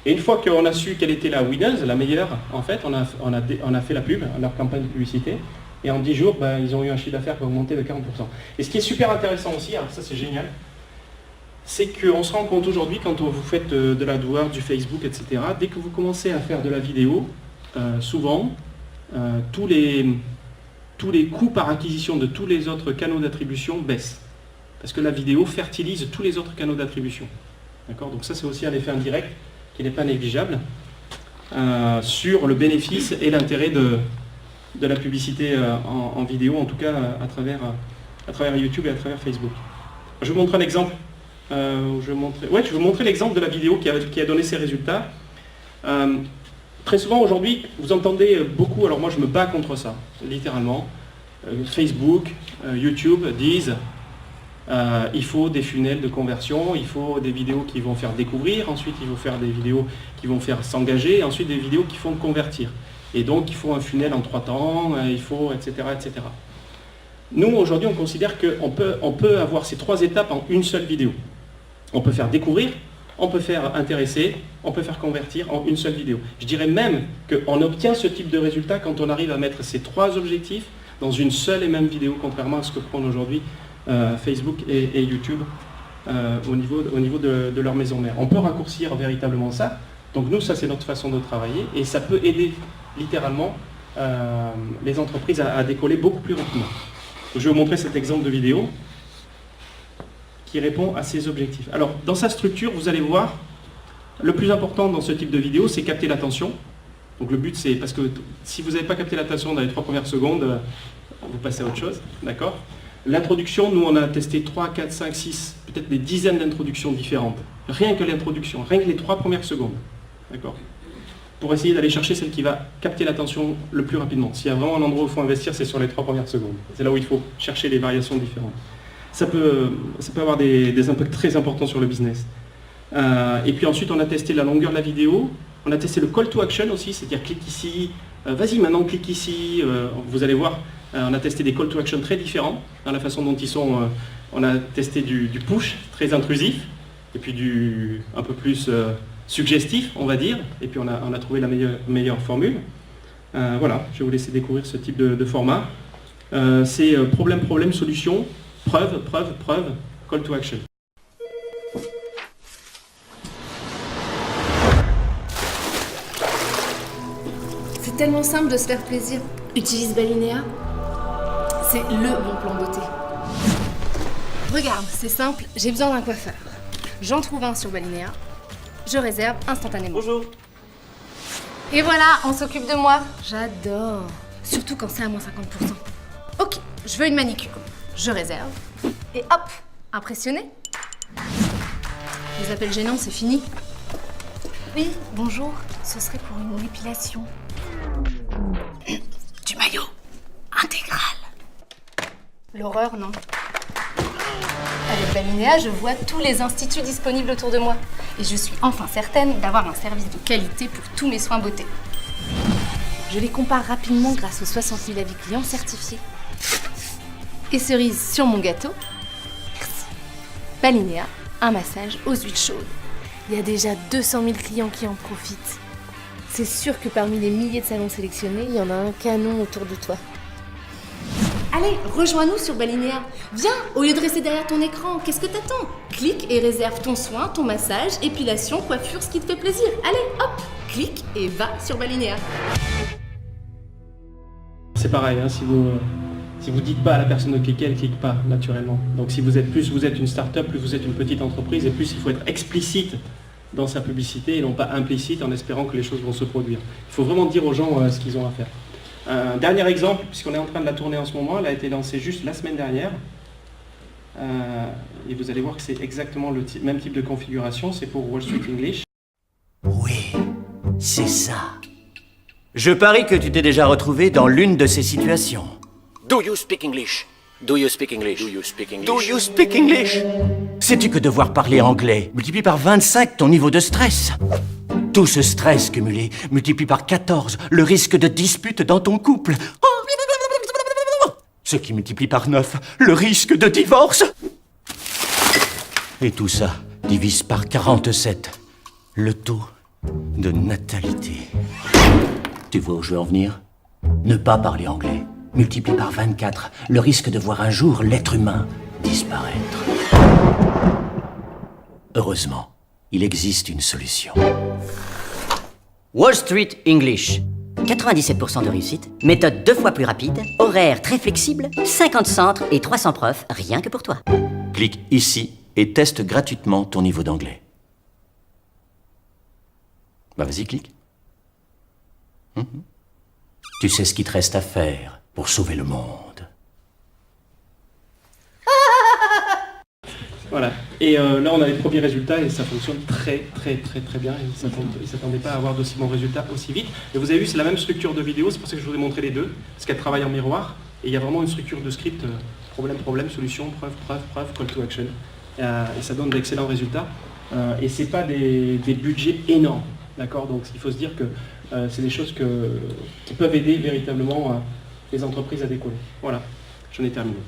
Et une fois qu'on a su quelle était la winneuse, la meilleure, en fait, on a fait la pub, leur campagne de publicité, et en 10 jours, ils ont eu un chiffre d'affaires qui a augmenté de 40%. Et ce qui est super intéressant aussi, alors ça c'est génial, c'est qu'on se rend compte aujourd'hui, quand vous faites de l'AdWords, du Facebook, etc., dès que vous commencez à faire de la vidéo, souvent, tous les coûts par acquisition de tous les autres canaux d'attribution baissent. Parce que la vidéo fertilise tous les autres canaux d'attribution. D'accord ? Donc ça, c'est aussi un effet indirect qui n'est pas négligeable sur le bénéfice et l'intérêt de la publicité en vidéo, en tout cas à travers YouTube et à travers Facebook. Je vais vous montrer un exemple. Je vais vous montrer l'exemple de la vidéo qui a donné ces résultats. Très souvent aujourd'hui, vous entendez beaucoup, alors moi je me bats contre ça, littéralement. Facebook, YouTube disent il faut des funnels de conversion, il faut des vidéos qui vont faire découvrir, ensuite il faut faire des vidéos qui vont faire s'engager, et ensuite des vidéos qui font convertir. Et donc il faut un funnel en 3 temps, il faut, etc. etc. Nous aujourd'hui on considère qu'on peut avoir ces 3 étapes en une seule vidéo. On peut faire découvrir, on peut faire intéresser, on peut faire convertir en une seule vidéo. Je dirais même qu'on obtient ce type de résultat quand on arrive à mettre ces 3 objectifs dans une seule et même vidéo, contrairement à ce que prennent aujourd'hui Facebook et YouTube au niveau de leur maison mère. On peut raccourcir véritablement ça. Donc nous, ça c'est notre façon de travailler et ça peut aider littéralement les entreprises à décoller beaucoup plus rapidement. Donc, je vais vous montrer cet exemple de vidéo qui répond à ces objectifs. Alors, dans sa structure, vous allez voir, le plus important dans ce type de vidéo, c'est capter l'attention. Donc le but, c'est parce que si vous n'avez pas capté l'attention dans les 3 premières secondes, vous passez à autre chose, d'accord ? L'introduction, nous, on a testé 3, 4, 5, 6, peut-être des dizaines d'introductions différentes. Rien que l'introduction, rien que les 3 premières secondes, d'accord ? Pour essayer d'aller chercher celle qui va capter l'attention le plus rapidement. S'il y a vraiment un endroit où il faut investir, c'est sur les 3 premières secondes. C'est là où il faut chercher les variations différentes. Ça peut avoir des impacts très importants sur le business. Et puis ensuite, on a testé la longueur de la vidéo. On a testé le call to action aussi, c'est-à-dire clique ici, vas-y maintenant clique ici. Vous allez voir, on a testé des call to action très différents dans la façon dont ils sont. On a testé du push très intrusif, et puis du un peu plus suggestif, on va dire. Et puis on a trouvé la meilleure formule. Voilà, je vais vous laisser découvrir ce type de format. C'est problème, solution. Preuve, call to action. C'est tellement simple de se faire plaisir. Utilise Balinea. C'est le bon plan beauté. Regarde, c'est simple, j'ai besoin d'un coiffeur. J'en trouve un sur Balinea. Je réserve instantanément. Bonjour. Et voilà, on s'occupe de moi. J'adore. Surtout quand c'est à moins 50%. Ok, je veux une manicure. Je réserve. Et hop, impressionné. Les appels gênants, c'est fini. Oui, bonjour. Ce serait pour une épilation. Du maillot intégral. L'horreur, non. Avec Balinéa, je vois tous les instituts disponibles autour de moi. Et je suis enfin certaine d'avoir un service de qualité pour tous mes soins beauté. Je les compare rapidement grâce aux 60 000 avis clients certifiés. Et cerise sur mon gâteau, merci. Balinéa, un massage aux huiles chaudes. Il y a déjà 200 000 clients qui en profitent. C'est sûr que parmi les milliers de salons sélectionnés, il y en a un canon autour de toi. Allez, rejoins-nous sur Balinéa. Viens, au lieu de rester derrière ton écran, qu'est-ce que t'attends? Clique et réserve ton soin, ton massage, épilation, coiffure, ce qui te fait plaisir. Allez, hop, clique et va sur Balinéa. C'est pareil, hein, si vous dites pas à la personne de cliquer, elle clique pas naturellement. Donc si vous êtes une start-up, plus vous êtes une petite entreprise, et plus il faut être explicite dans sa publicité et non pas implicite en espérant que les choses vont se produire. Il faut vraiment dire aux gens ce qu'ils ont à faire. Un dernier exemple, puisqu'on est en train de la tourner en ce moment, elle a été lancée juste la semaine dernière. Et vous allez voir que c'est exactement le même type de configuration, c'est pour Wall Street English. Oui, c'est ça. Je parie que tu t'es déjà retrouvé dans l'une de ces situations. Do you speak English? Do you speak English? Do you speak English? Do you speak English? Sais-tu que devoir parler anglais multiplie par 25 ton niveau de stress? Tout ce stress cumulé multiplie par 14 le risque de dispute dans ton couple. Ce qui multiplie par 9 le risque de divorce. Et tout ça divise par 47 le taux de natalité. Tu vois où je veux en venir? Ne pas parler anglais multiplie par 24 le risque de voir un jour l'être humain disparaître. Heureusement, il existe une solution. Wall Street English. 97% de réussite, méthode 2 fois plus rapide, horaire très flexible, 50 centres et 300 profs, rien que pour toi. Clique ici et teste gratuitement ton niveau d'anglais. Bah vas-y, clique. Tu sais ce qu'il te reste à faire pour sauver le monde. Voilà. Et là, on a les premiers résultats et ça fonctionne très bien. Ils ne s'attendaient pas à avoir d'aussi bons résultats aussi vite. Et vous avez vu, c'est la même structure de vidéo, c'est pour ça que je vous ai montré les deux, parce qu'elles travaillent en miroir. Et il y a vraiment une structure de script, problème, solution, preuve, call to action. Et ça donne d'excellents résultats. Et ce n'est pas des budgets énormes. D'accord? Donc il faut se dire que c'est des choses qui peuvent aider véritablement les entreprises à décoller. Voilà, j'en ai terminé.